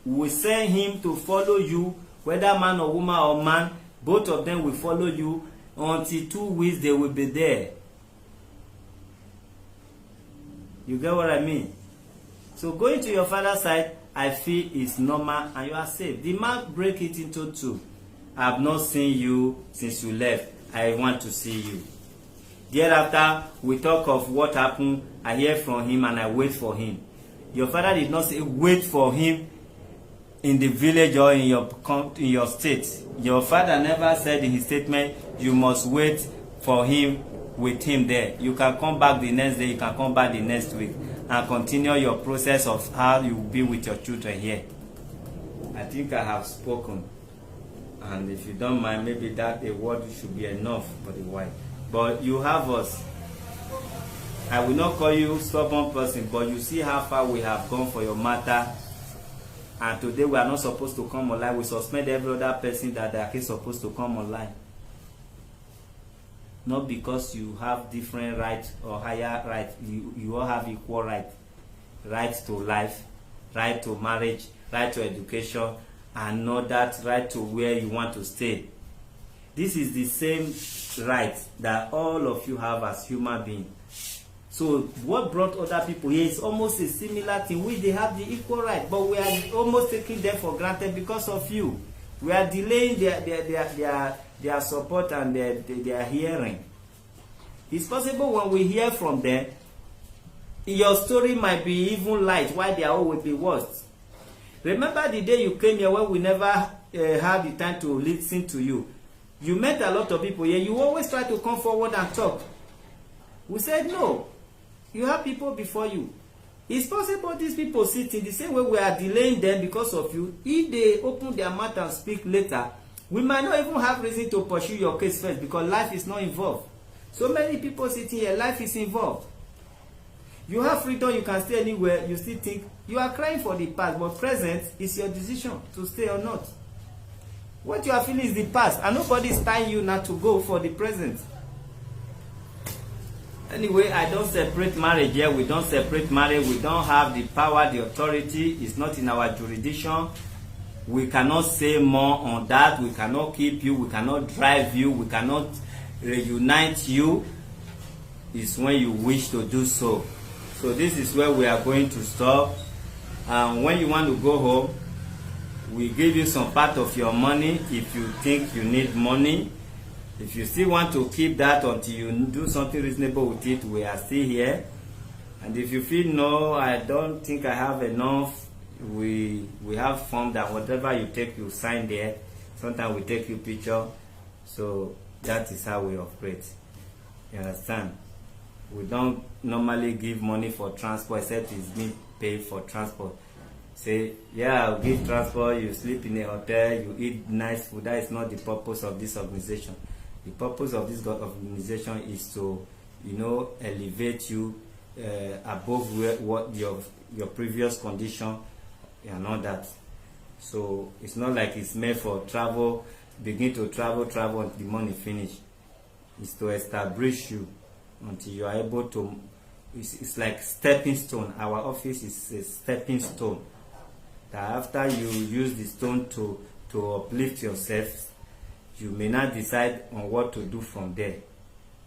We will send him to follow you. Whether man or woman or man, both of them will follow you until 2 weeks they will be there. You get what I mean? So going to your father's side, I feel is normal and you are safe. The man break it into two. I have not seen you since you left. I want to see you. Thereafter, we talk of what happened. I hear from him and I wait for him. Your father did not say wait for him in the village or in your state. Your father never said in his statement, you must wait for him with him there. You can come back the next day, you can come back the next week and continue your process of how you will be with your children here. I think I have spoken. And if you don't mind, maybe that a word should be enough for the wife. But you have us. I will not call you stubborn person, but you see how far we have gone for your matter. And today we are not supposed to come online. We suspend every other person that they are supposed to come online. Not because you have different rights or higher rights. You all have equal right. Right to life, right to marriage, right to education, and not that right to where you want to stay. This is the same right that all of you have as human beings. So what brought other people here is almost a similar thing. We they have the equal right, but we are almost taking them for granted because of you. We are delaying their support and their hearing. It's possible when we hear from them, your story might be even light while their own will be worst. Remember the day you came here when we never had the time to listen to you. You met a lot of people here. You always try to come forward and talk. We said no. You have people before you. It's possible these people sit in the same way we are delaying them because of you. If they open their mouth and speak later, we might not even have reason to pursue your case first because life is not involved. So many people sitting here, life is involved. You have freedom, you can stay anywhere. You still think you are crying for the past, but present is your decision to stay or not. What you are feeling is the past, and nobody is tying you not to go for the present. Anyway, I don't separate marriage here. We don't separate marriage. We don't have the power, the authority. It's not in our jurisdiction. We cannot say more on that. We cannot keep you. We cannot drive you. We cannot reunite you. It's when you wish to do so. So this is where we are going to stop. When you want to go home, we give you some part of your money if you think you need money. If you still want to keep that until you do something reasonable with it, we are still here. And if you feel no, I don't think I have enough, we have form that whatever you take, you sign there. Sometimes we take you picture. So that is how we operate. You understand? We don't normally give money for transport except it's me pay for transport. Say, yeah, I'll give transport, you sleep in a hotel, you eat nice food. That is not the purpose of this organization. The purpose of this organization is to, elevate you above what your previous condition and all that. So it's not like it's made for travel, begin to travel until the money finish. It's to establish you until you are able to. It's like stepping stone. Our office is a stepping stone. That after you use the stone to uplift yourself, you may not decide on what to do from there.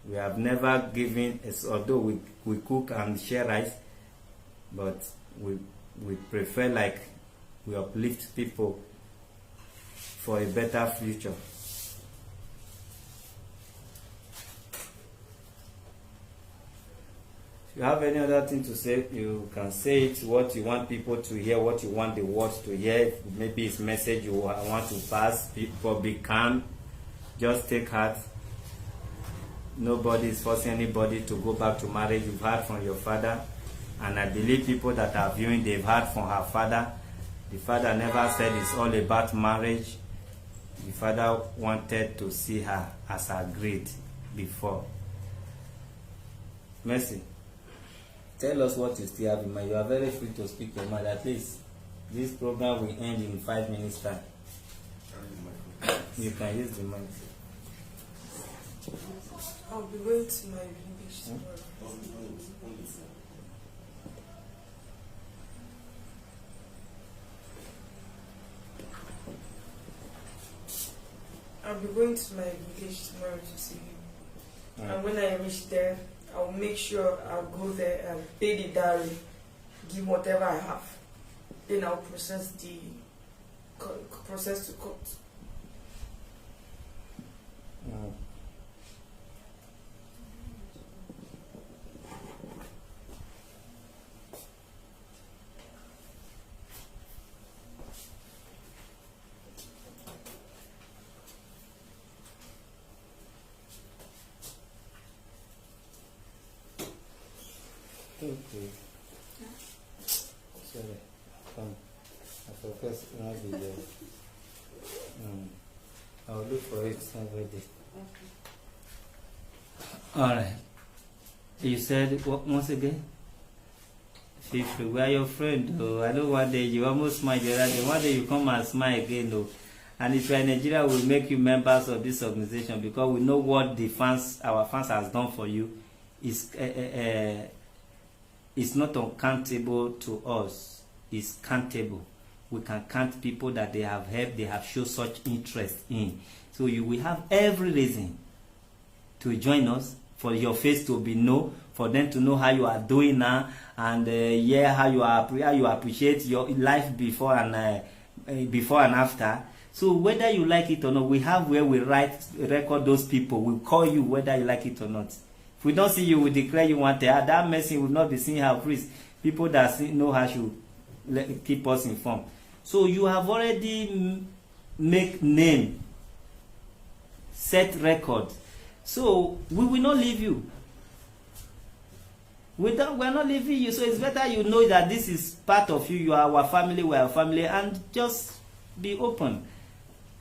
We have never given, although we cook and share rice, but we prefer like we uplift people for a better future. If you have any other thing to say, you can say it, what you want people to hear, what you want the world to hear. Maybe it's message you want to pass. People be calm. Just take heart. Nobody is forcing anybody to go back to marriage. You've heard from your father. And I believe people that are viewing, they've heard from her father. The father never said it's all about marriage. The father wanted to see her as agreed before. Mercy. Tell us what you still have in mind. You are very free to speak your mind. At least this program will end in 5 minutes time. You can use the mic. I'll be going to my village tomorrow. I'll be going to my village tomorrow to see him. And when I reach there, I'll make sure I'll go there and pay the dowry, give whatever I have. Then I'll process to court. Okay. Sorry. Come. I forgot not be there. I'll look for it every day. Alright. You said what once again? Fifi, we are your friend though. I know one day you almost smile the other day. One day you come and smile again though. And if you are in Nigeria, we'll make you members of this organization because we know what our fans has done for you. It's not uncountable to us. It's countable. We can count people that they have helped, they have shown such interest in. So you will have every reason to join us, for your face to be known, for them to know how you are doing now, and how you appreciate your life before and after. So whether you like it or not, we have where we record those people. We'll call you whether you like it or not. If we don't see you, we declare you wanted. That medicine will not be seen her priest. People that know her should keep us informed. So you have already make name, set record. So we will not leave you. We are not leaving you. So it's better you know that this is part of you. You are our family, we are our family, and just be open.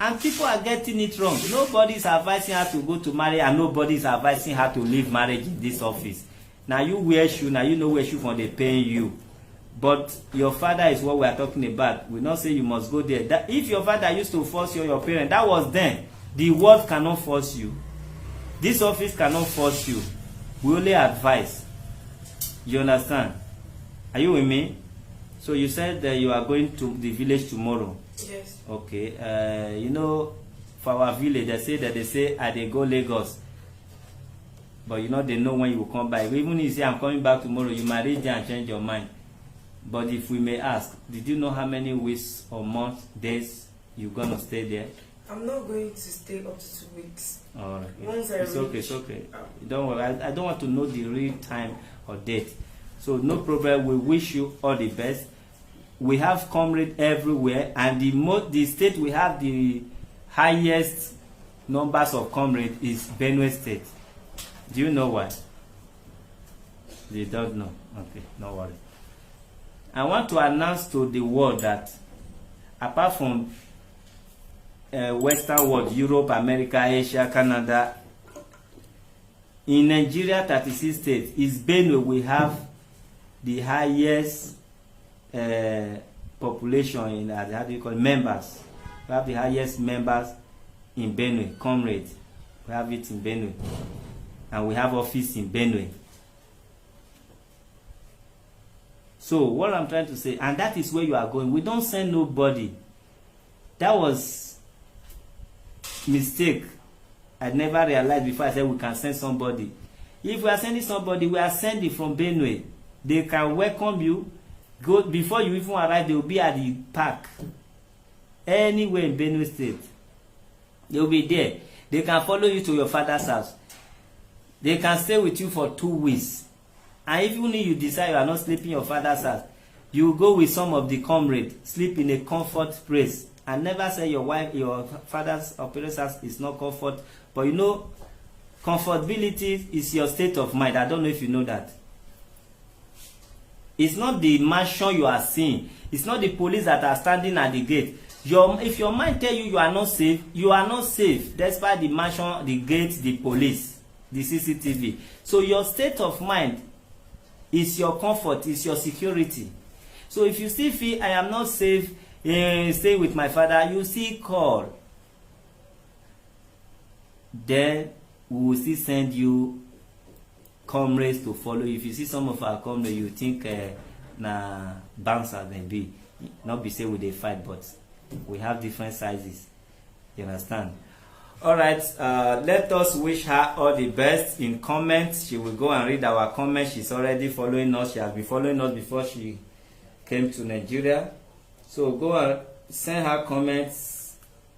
And people are getting it wrong. Nobody is advising her to go to marry, and nobody is advising her to leave marriage in this office. Now you wear shoe, now you know where shoe from they paying you. But your father is what we are talking about. We not say you must go there. That, if your father used to force you or your parent, that was then. The world cannot force you. This office cannot force you. We only advise. You understand? Are you with me? So you said that you are going to the village tomorrow. Yes. Okay. You know, for our village, they say I dey go Lagos. But you know they know when you will come back. Even if you say I'm coming back tomorrow, you might reach there and change your mind. But if we may ask, did you know how many weeks or months, days you're gonna stay there? I'm not going to stay up to 2 weeks. All right. Once I It's okay, reach- it's okay. Don't worry. I don't want to know the real time or date. So no problem. We wish you all the best. We have comrades everywhere, and the state we have the highest numbers of comrades is Benue State. Do you know why? They don't know. Okay, no worry. I want to announce to the world that apart from Western world, Europe, America, Asia, Canada, in Nigeria, 36 states, is Benue we have the highest population in how do you call it, members. We have the highest members in Benue, comrades. We have it in Benue, and we have office in Benue. So what I'm trying to say, and that is where you are going. We don't send nobody. That was mistake. I never realized before I said we can send somebody. If we are sending somebody, we are sending from Benue. They can welcome you. Go before you even arrive. They will be at the park. Anywhere in Benue State, they will be there. They can follow you to your father's house. They can stay with you for 2 weeks. And even if you decide you are not sleeping in your father's house, you go with some of the comrades, sleep in a comfort place, and never say your wife, your father's or parents' house is not comfort. But you know, comfortability is your state of mind. I don't know if you know that. It's not the mansion you are seeing. It's not the police that are standing at the gate. If your mind tell you are not safe, you are not safe. Despite the mansion, the gate, the police, the CCTV. So your state of mind is your comfort, is your security. So if you still feel I am not safe, stay with my father, you still call. Then we will still send you comrades to follow. If you see some of our comrades, you think na bouncer dem be. Not be say we dey fight, but we have different sizes. You understand? All right, let us wish her all the best. In comments, she will go and read our comments. She's already following us. She has been following us before she came to Nigeria. So go and send her comments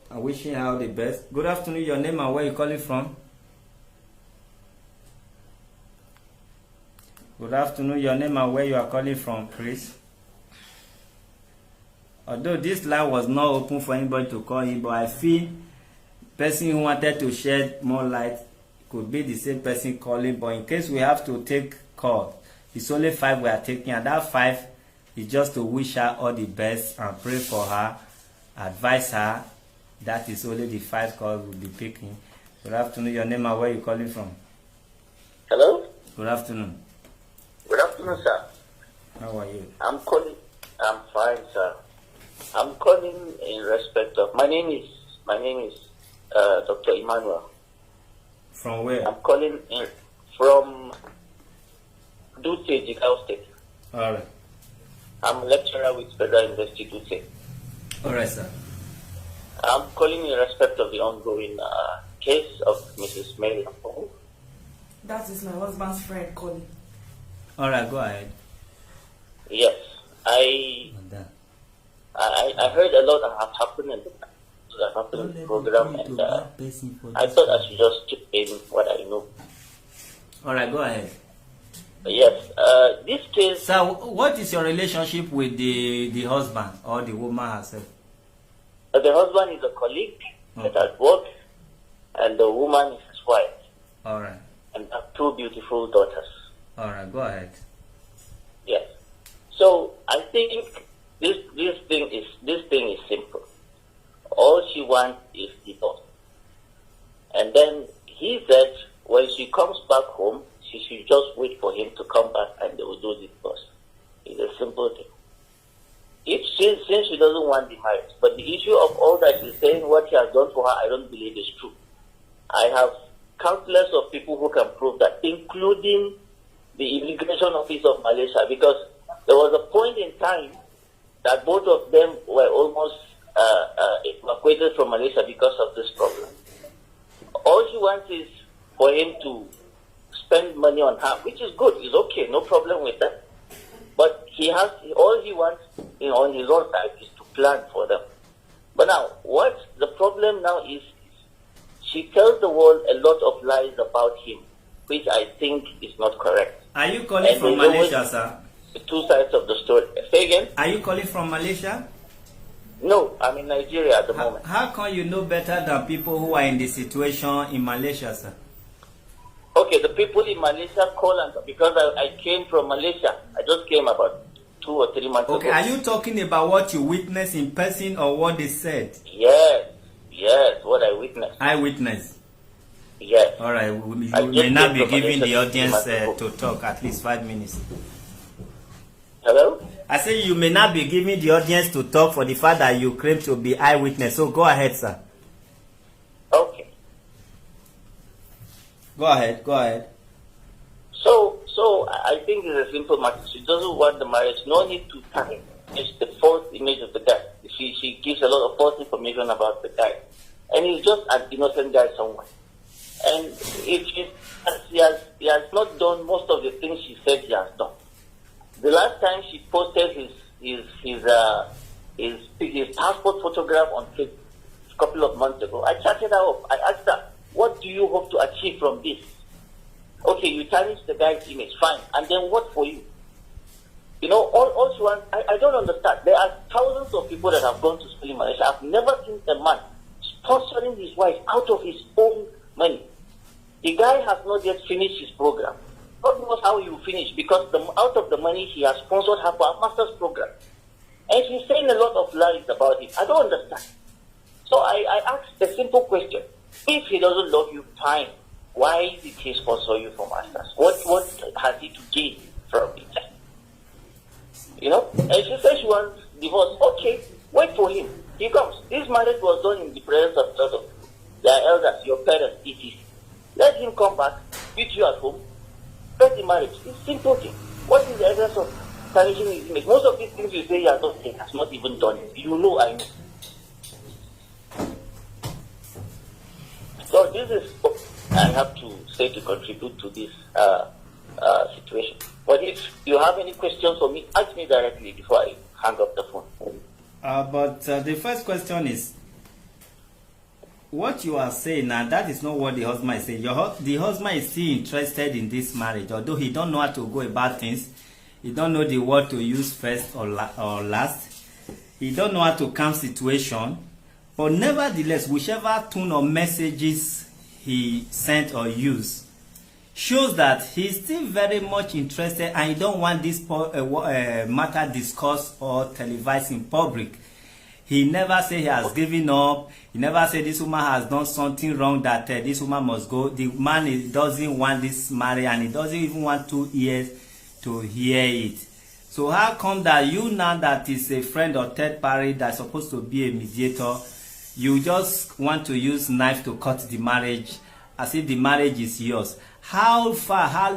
and wishing her all the best. Good afternoon, your name and where you calling from? Good afternoon, your name and where you are calling from, please. Although this line was not open for anybody to call in, but I feel person who wanted to shed more light could be the same person calling. But in case we have to take call, it's only 5 we are taking, and that 5 is just to wish her all the best and pray for her, advise her. That is only the 5 calls we'll be picking. Good afternoon, your name and where you calling from? Hello? Good afternoon. Good afternoon, sir. How are you? I'm fine, sir. I'm calling in respect of, my name is Dr. Emmanuel. From where? I'm calling in from Dutse, Jigawa State. All right. I'm a lecturer with Federal University Dutse. All right, sir. I'm calling in respect of the ongoing case of Mrs. Mary Apple. That is my husband's friend calling. All right, go ahead. Yes, I heard a lot have happened in the program, and I thought I should just chip in what I know. All right, go ahead. Yes, this case, So, what is your relationship with the husband or the woman herself? the husband is a colleague at work, and the woman is his wife, All right. and have two beautiful daughters. All right, go ahead. Yes. So I think this thing is simple. All she wants is divorce. And then he said when she comes back home, she should just wait for him to come back and they will do the divorce. It's a simple thing. Since she doesn't want the marriage, but the issue of all that she's saying, what he has done for her, I don't believe is true. I have countless of people who can prove that, including the immigration office of Malaysia, because there was a point in time that both of them were almost evacuated from Malaysia because of this problem. All she wants is for him to spend money on her, which is good, it's okay, no problem with that. But all he wants on his own side is to plan for them. But now, what the problem now is, she tells the world a lot of lies about him, which I think is not correct. Are you calling from Malaysia, sir? Two sides of the story. Say again? Are you calling from Malaysia? No, I'm in Nigeria at the moment. How come you know better than people who are in the situation in Malaysia, sir? Okay, the people in Malaysia call and because I came from Malaysia. I just came about 2 or 3 months Okay, ago. are you talking about what you witnessed in person or what they said? Yes, what I witnessed. Eyewitness. Yes. All right, you I may just not came be from giving Malaysia the 2 audience months ago. to talk at least 5 minutes. Hello? I say you may not be giving the audience to talk for the fact that you claim to be eyewitness. So go ahead, sir. Okay. Go ahead. So I think it's a simple matter. She doesn't want the marriage. No need to time. It's the false image of the guy. She gives a lot of false information about the guy. And he's just an innocent guy somewhere. And if he has not done most of the things she said he has done. The last time she posted his passport photograph on Facebook a couple of months ago, I chatted her up. I asked her, what do you hope to achieve from this? Okay, you tarnish the guy's image, fine. And then what for you? You know, all she wants, I don't understand. There are thousands of people that have gone to school in Malaysia. I've never seen a man sponsoring his wife out of his own money. The guy has not yet finished his program. God knows how he will finish because out of the money he has sponsored her for a master's program. And she's saying a lot of lies about him. I don't understand. So I asked a simple question. If he doesn't love you, fine. Why did he sponsor you for masters? What has he to gain from it? You know? And she says she wants divorce. Okay, wait for him. He comes. This marriage was done in the presence of lot of their elders, your parents, etc. Let him come back, meet you at home, break the marriage. It's simple thing. What is the essence of tarnishing his image? Most of these things you say he has not even done it. You know, I know. So this is what I have to say to contribute to this situation. But if you have any questions for me, ask me directly before I hang up the phone. But the first question is, what you are saying now, that is not what the husband is saying. The husband is still interested in this marriage, although he don't know how to go about things. He don't know the word to use first or last. He don't know how to calm situation. But nevertheless, whichever tone or messages he sent or used shows that he's still very much interested and he don't want this matter discussed or televised in public. He never say he has given up. He never say this woman has done something wrong that this woman must go. The man doesn't want this marriage and he doesn't even want 2 ears to hear it. So how come that you now that is a friend or third party that's supposed to be a mediator, you just want to use knife to cut the marriage as if the marriage is yours? How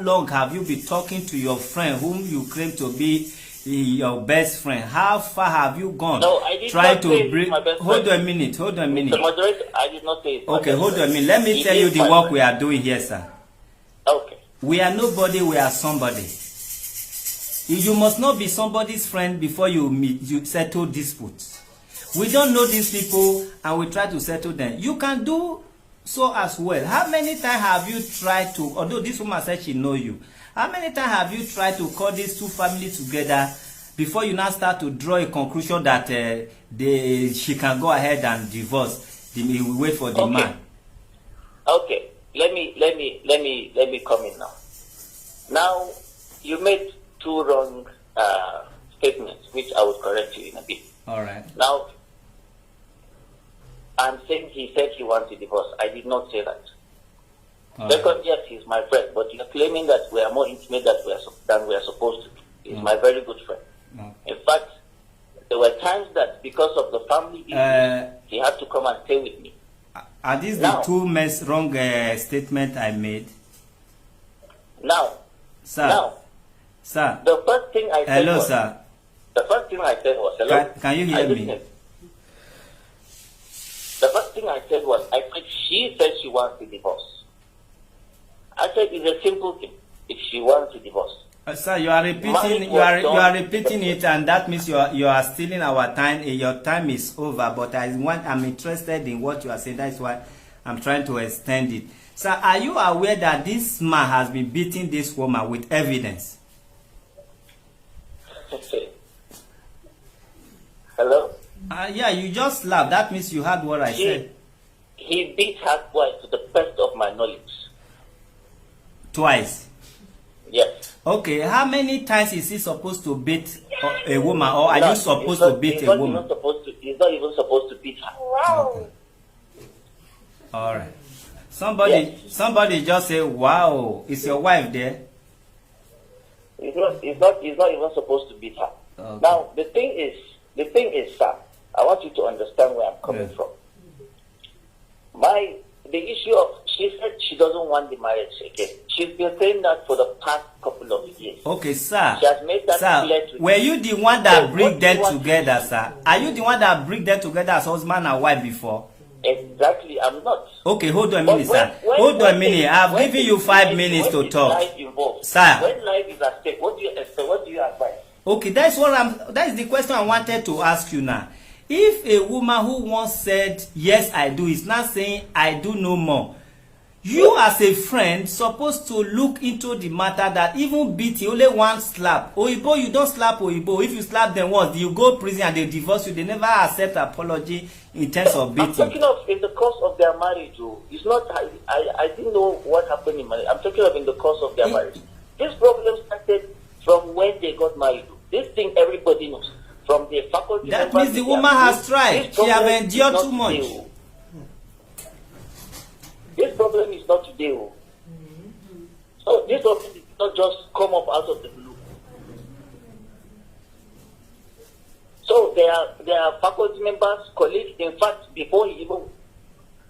long have you been talking to your friend whom you claim to be your best friend? How far have you gone? No, I did Try not to say bring. my best Hold friend. on a minute. Mr. Moderator, I did not say it. Okay, hold on a minute. Let me tell you the work we are doing here, sir. Okay. We are nobody, we are somebody. You must not be somebody's friend before you settle disputes. We don't know these people and we try to settle them. You can do so as well, how many times have you tried to, although this woman said she know you, how many times have you tried to call these two families together before you now start to draw a conclusion that she can go ahead and divorce? We wait for the man. Okay, let me come in now. Now, you made two wrong statements, which I will correct you in a bit. All right. Now, I'm saying he said he wants a divorce. I did not say that. Because yes, he's my friend, but you're claiming that we are more intimate than we are supposed to be. He's my very good friend. In fact, there were times that because of the family issues, he had to come and stay with me. Are these the two wrong statements I made? Now, sir. The first thing I said hello, was, sir. The first thing I said was, hello? Can you hear me? The first thing I said was, I said she said she wants a divorce. I said it's a simple thing. If she wants a divorce. Sir, you are repeating. You are repeating it, and that means you are stealing our time. Your time is over. But I'm interested in what you are saying. That's why I'm trying to extend it. Sir, are you aware that this man has been beating this woman with evidence? Hello? Yeah, you just laughed. That means you heard what I said. He beat her twice, to the best of my knowledge. Twice? Yes. Okay, how many times is he supposed to beat a woman, or are you supposed to beat a woman? He's not even supposed to beat her. Wow. Okay. All right. Somebody just say, "Wow, is your wife there?" He's not even supposed to beat her. Okay. Now the thing is, sir, I want you to understand where I'm coming from. The issue of, she said she doesn't want the marriage again. She's been saying that for the past couple of years. Okay, sir. She has made that clear to were you the one that bring them together, sir? Are you the one that bring them together as husband and wife before? Exactly, I'm not. Okay, hold on a minute, sir. Hold on a minute. I've given you 5 minutes to talk. Sir. When life is at stake, what do you expect? What do you advise? Okay, that's the question I wanted to ask you now. If a woman who once said, yes, I do, is now saying, I do no more, you as a friend supposed to look into the matter that even beating, only one slap. Oyibo, you don't slap Oyibo. If you slap them once, you go prison and they divorce you. They never accept apology in terms of beating. I'm talking of in the course of their marriage. It's not, I didn't know what happened in marriage. I'm talking of in the course of their marriage. This problem started from when they got married. This thing everybody knows. From the faculty. That means the woman has tried. She have endured too much. This problem is not today. So this problem did not just come up out of the blue. So there are faculty members, colleagues. In fact, before he even,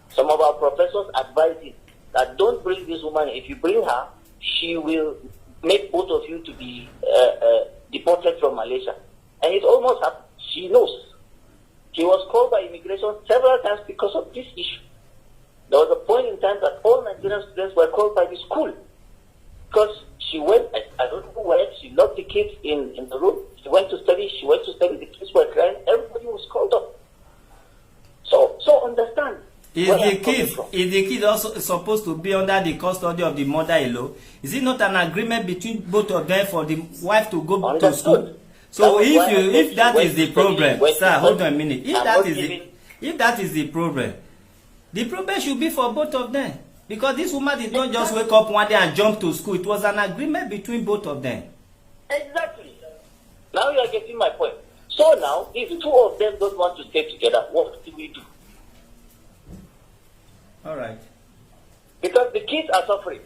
some of our professors advised him that don't bring this woman. If you bring her, she will make both of you to be deported from Malaysia. And it almost happened. She knows. She was called by immigration several times because of this issue. There was a point in time that all Nigerian students were called by the school. Because she went, I don't know where, she locked the kids in the room. She went to study, the kids were crying, everybody was called up. So understand. Is the kid also supposed to be under the custody of the mother-in-law? Is it not an agreement between both of them for the wife to go to school? So if that is the problem, sir, hold on a minute. If that is the problem should be for both of them. Because this woman did not just wake up one day and jump to school. It was an agreement between both of them. Exactly. Now you are getting my point. So now, if two of them don't want to stay together, what do we do? All right. Because the kids are suffering.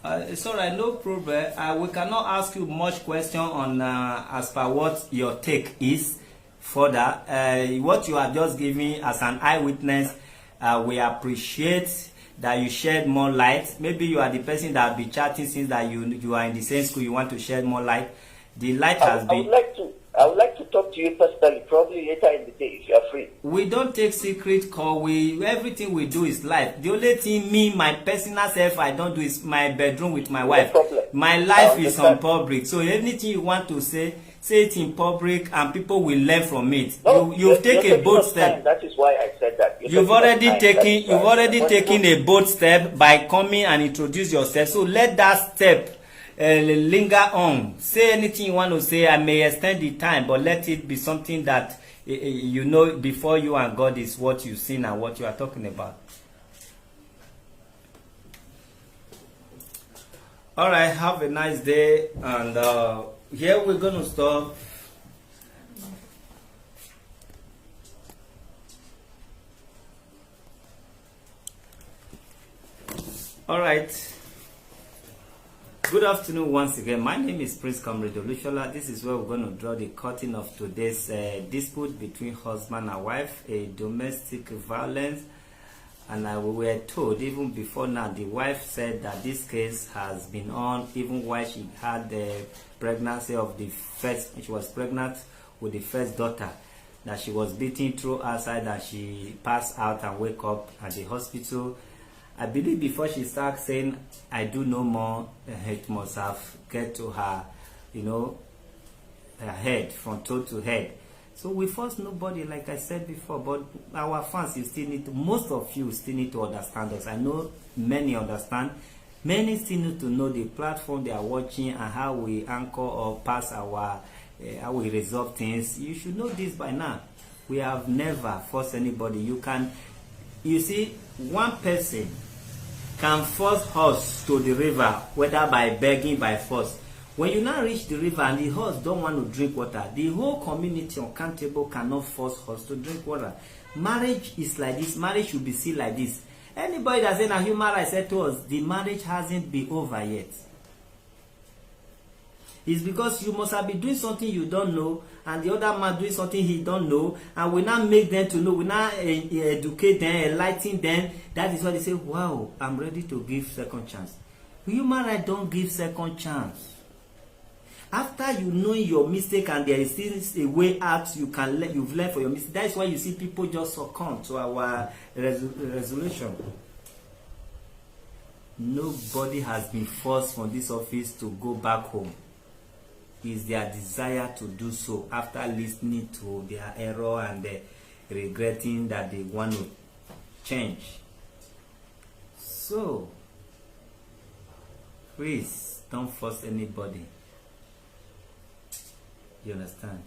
It's all right, no problem. We cannot ask you much question on as per what your take is further. What you are just giving as an eyewitness, we appreciate that you shed more light. Maybe you are the person that be chatting since that you are in the same school. You want to shed more light. The light has been. I would like to talk talk to you personally, probably later in the day if you are free. We don't take secret call. Everything we do is live. The only thing me, my personal self, I don't do is my bedroom with my wife. Problem. My life is on public. So anything you want to say it in public, and people will learn from it. No, you've taken a bold step. That is why I said that. You've already taken a bold step by coming and introduce yourself. So let that step linger on. Say anything you want to say. I may extend the time, but let it be something that you know before you and God is what you've seen and what you are talking about. All right, have a nice day, and here we're gonna stop. All right. Good afternoon once again. My name is Prince Comrade Olushola. This is where we're going to draw the curtain of today's dispute between husband and wife, a domestic violence. And we were told even before now, the wife said that this case has been on even while she had the pregnancy of the first, she was pregnant with the first daughter, that she was beaten through outside and she passed out and wake up at the hospital. I believe before she starts saying, I do no more, it must have get to her, her head, from toe to head. So we force nobody, like I said before, but our fans, most of you still need to understand us. I know many understand. Many still need to know the platform they are watching and how we anchor or pass our, how we resolve things. You should know this by now. We have never forced anybody. You see, one person can force horse to the river, whether by begging, by force. When you now reach the river and the horse don't want to drink water, the whole community uncountable cannot force horse to drink water. Marriage is like this. Marriage should be seen like this. Anybody that says a human rights said to us, the marriage hasn't been over yet. It's because you must have been doing something you don't know, and the other man doing something he don't know, and we now make them to know, we now educate them, enlighten them. That is why they say, wow, I'm ready to give second chance. Human rights don't give second chance. After you know your mistake and there is still a way out, you've learned for your mistake. That is why you see people just succumb to our resolution. Nobody has been forced from this office to go back home. Is their desire to do so after listening to their error and regretting that they want to change. So, please don't force anybody. You understand?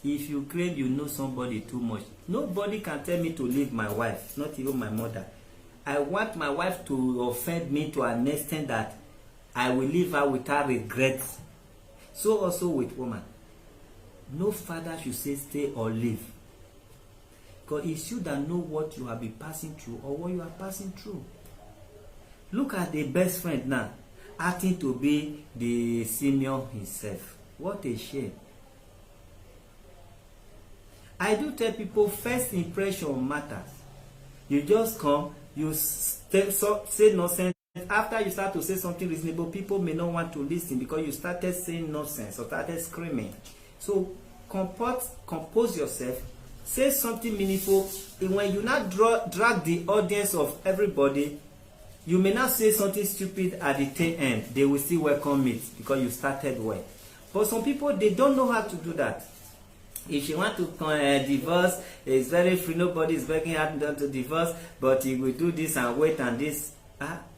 If you claim you know somebody too much, nobody can tell me to leave my wife, not even my mother. I want my wife to offend me to an extent that I will leave her without regret. So also with woman. No father should say stay or leave. Because it's you that know what you have been passing through or what you are passing through. Look at the best friend now, acting to be the senior himself. What a shame. I do tell people first impression matters. You just come, you say nonsense. After you start to say something reasonable, people may not want to listen because you started saying nonsense or started screaming. So compose yourself, say something meaningful. And when you not drag the audience of everybody, you may not say something stupid at the tail end. They will still welcome it because you started well. But some people, they don't know how to do that. If you want to divorce, it's very free. Nobody is begging her to divorce, but you will do this and wait and this.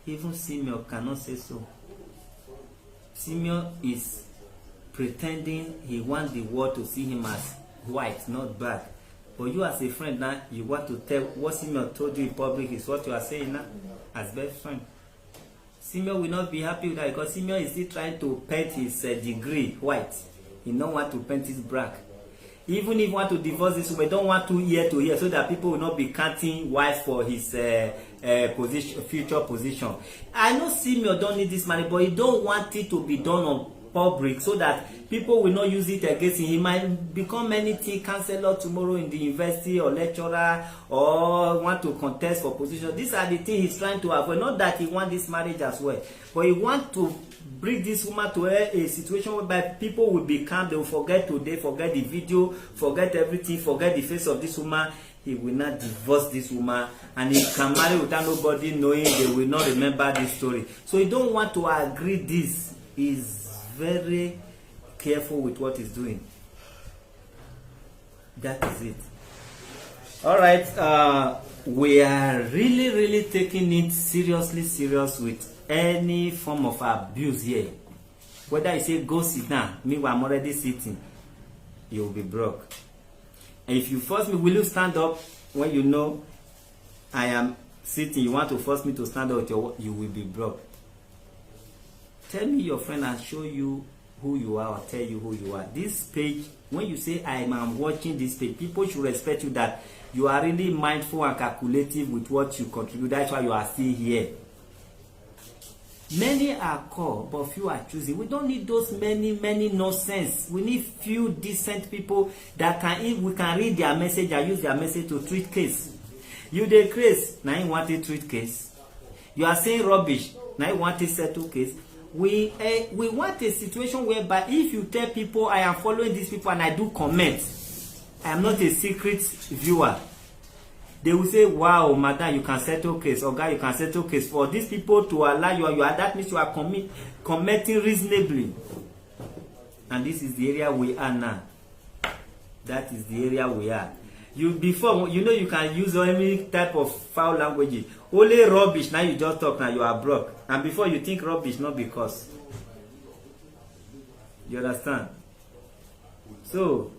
Even Simeon cannot say so. Simeon is pretending he wants the world to see him as white, not black. But you as a friend now, you want to tell what Simeon told you in public is what you are saying now as best friend. Simeon will not be happy with that because Simeon is still trying to paint his degree white. He don't want to paint his black. Even if you want to divorce this woman, don't want to ear to ear so that people will not be counting wife for his future position. I know Simeon don't need this money, but he don't want it to be done public so that people will not use it against him. He might become anything, counselor tomorrow in the university or lecturer, or want to contest for position. These are the things he's trying to avoid. Not that he wants this marriage as well, but he wants to bring this woman to a situation whereby people will be calm. They will forget today, forget the video, forget everything, forget the face of this woman. He will not divorce this woman, and he can marry without nobody knowing. They will not remember this story. So he don't want to agree this. He's very careful with what he's doing. That is it. All right. We are really taking it serious with any form of abuse here. Whether I say go sit down, meanwhile I'm already sitting, you will be broke. And if you force me, will you stand up when you know I am sitting? You want to force me to stand up, you will be broke. Tell me your friend and show you who you are, or tell you who you are. This page, when you say I am watching this page, people should respect you, that you are really mindful and calculative with what you contribute. That's why you are still here. Many are called, but few are choosing. We don't need those many nonsense. We need few decent people that we can read their message and use their message to treat case. You dey case, now you want to treat case. You are saying rubbish, now you want to settle case. We want a situation whereby if you tell people I am following these people and I do comment, I am not a secret viewer. They will say, wow, madam, you can settle case, or guy, you can settle case. For these people to allow you are that means you are commenting reasonably. And this is the area we are now. That is the area we are. Before, you can use any type of foul language. Only rubbish, now you just talk, now you are broke. And before you think rubbish, not because. You understand? So,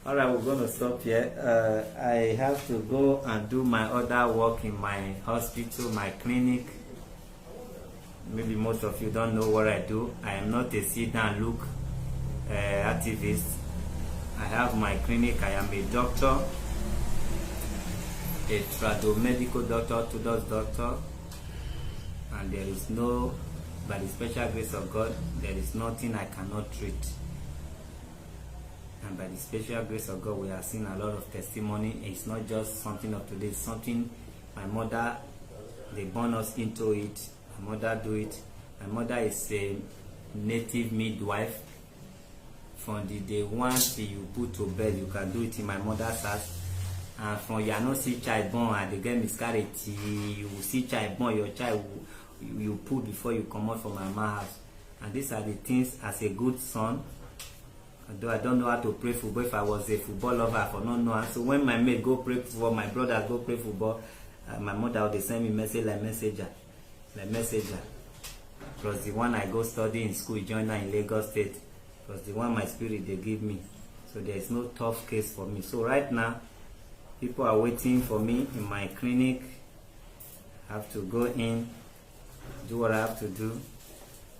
alright, we're going to stop here. I have to go and do my other work in my hospital, my clinic. Maybe most of you don't know what I do. I am not a sit-down-look activist. I have my clinic. I am a doctor, a tradomedical doctor, Tudor's doctor. And there is no, by the special grace of God, there is nothing I cannot treat. And by the special grace of God, we have seen a lot of testimony. It's not just something of today, it's something my mother, they born us into it. My mother do it. My mother is a native midwife. From the day one till you put to bed, you can do it in my mother's house. And from you are not see child born and they get miscarriage, you will see child born, your child you put before you come out from my mama's house. And these are the things as a good son. Although I don't know how to play football, if I was a football lover, I for not know. So when my mate go play football, my brother go play football, my mother would send me message like messenger. Plus the one I go study in school, join her in Lagos State. Plus the one my spirit they give me. So there is no tough case for me. So right now, people are waiting for me in my clinic. I have to go in, do what I have to do.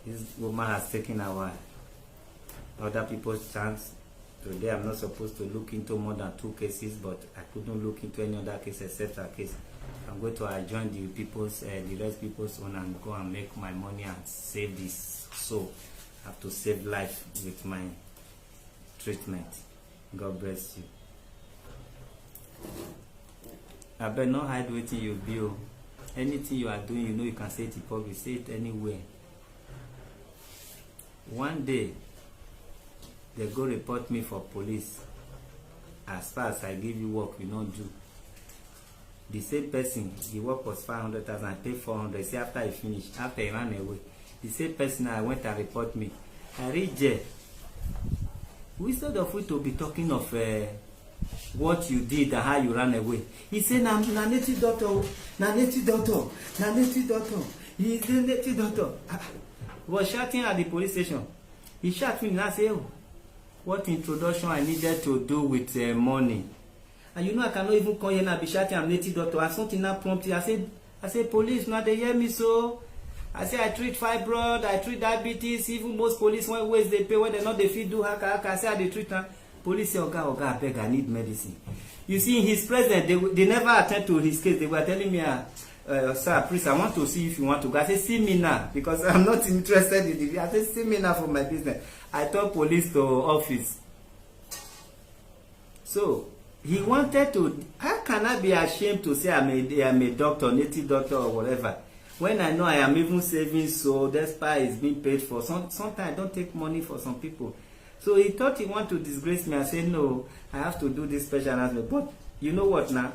This woman has taken a while. Other people's chance. Today I'm not supposed to look into more than 2 cases, but I couldn't look into any other case except her case. I'm going to adjoin the rest people's own and go and make my money and save this soul. I have to save life with my treatment. God bless you. I better not hide waiting you do. Anything you are doing, you know you can say it in public, say it anywhere. One day, they go report me for police. As far as I give you work, you don't do. The same person, the work was 500,000, I paid 400. See, after I finished, after I ran away, the same person I went and report me. I read jail. Instead of we to be talking of what you did and how you ran away, he said, "Na native doctor, na native doctor, na native doctor. He is the native doctor." He was shouting at the police station. He shot me and I said, "Oh, what introduction I needed to do with money." And you know I cannot even come here and be shouting I'm native doctor. And something now prompted. I said, police, now they hear me so. I say I treat fibroid, I treat diabetes. Even most police when ways they pay when they not they fit do haka. I say they treat them. Police say, Oga, I beg, I need medicine. You see, in his presence, they never attend to his case. They were telling me, sir, please, I want to see if you want to go. I said, see me now, because I'm not interested in the. I said, see me now for my business. I told police to office. So he wanted to. How can I be ashamed to say I'm a doctor, native doctor or whatever, when I know I am even saving, so despite it's being paid for. Sometimes I don't take money for some people. So he thought he wanted to disgrace me. I said, no, I have to do this special announcement. But you know what now?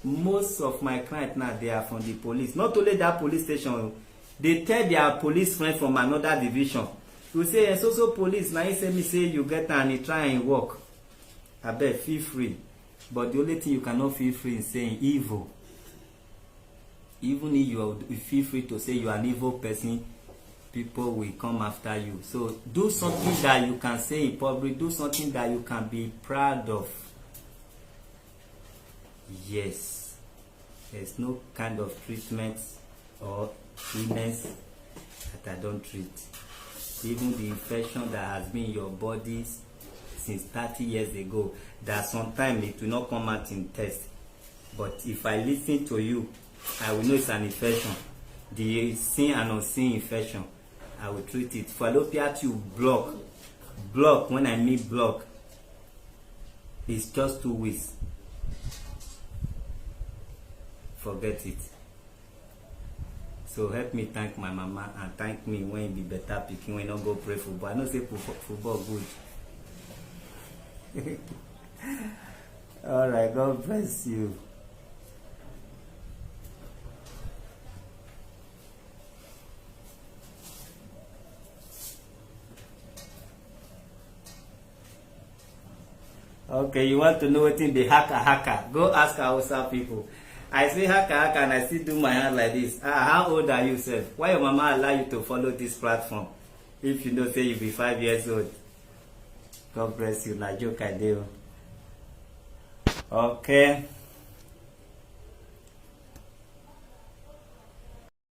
Most of my clients now, they are from the police. Not only that police station, they tell their police friend from another division. You say, it's also police. Now he say me say you get and he try and work. I bet feel free. But the only thing you cannot feel free is saying evil. Even if you feel free to say you are an evil person, people will come after you. So do something that you can say in public. Do something that you can be proud of. Yes, there's no kind of treatment or illness that I don't treat. Even the infection that has been in your body since 30 years ago, that sometimes it will not come out in test. But if I listen to you, I will know it's an infection. The seen and unseen infection, I will treat it. Fallopian tube block, when I mean block, it's just 2 weeks. Forget it. So help me thank my mama and thank me when you be better picking, when you not go play football. I know say football good. All right, God bless you. Okay, you want to know what in the haka? Go ask Hausa people. I say haka and I still do my hand like this. How old are you, sir? Why your mama allow you to follow this platform? If you know, say you be 5 years old. God bless you. Na joke I do. Okay.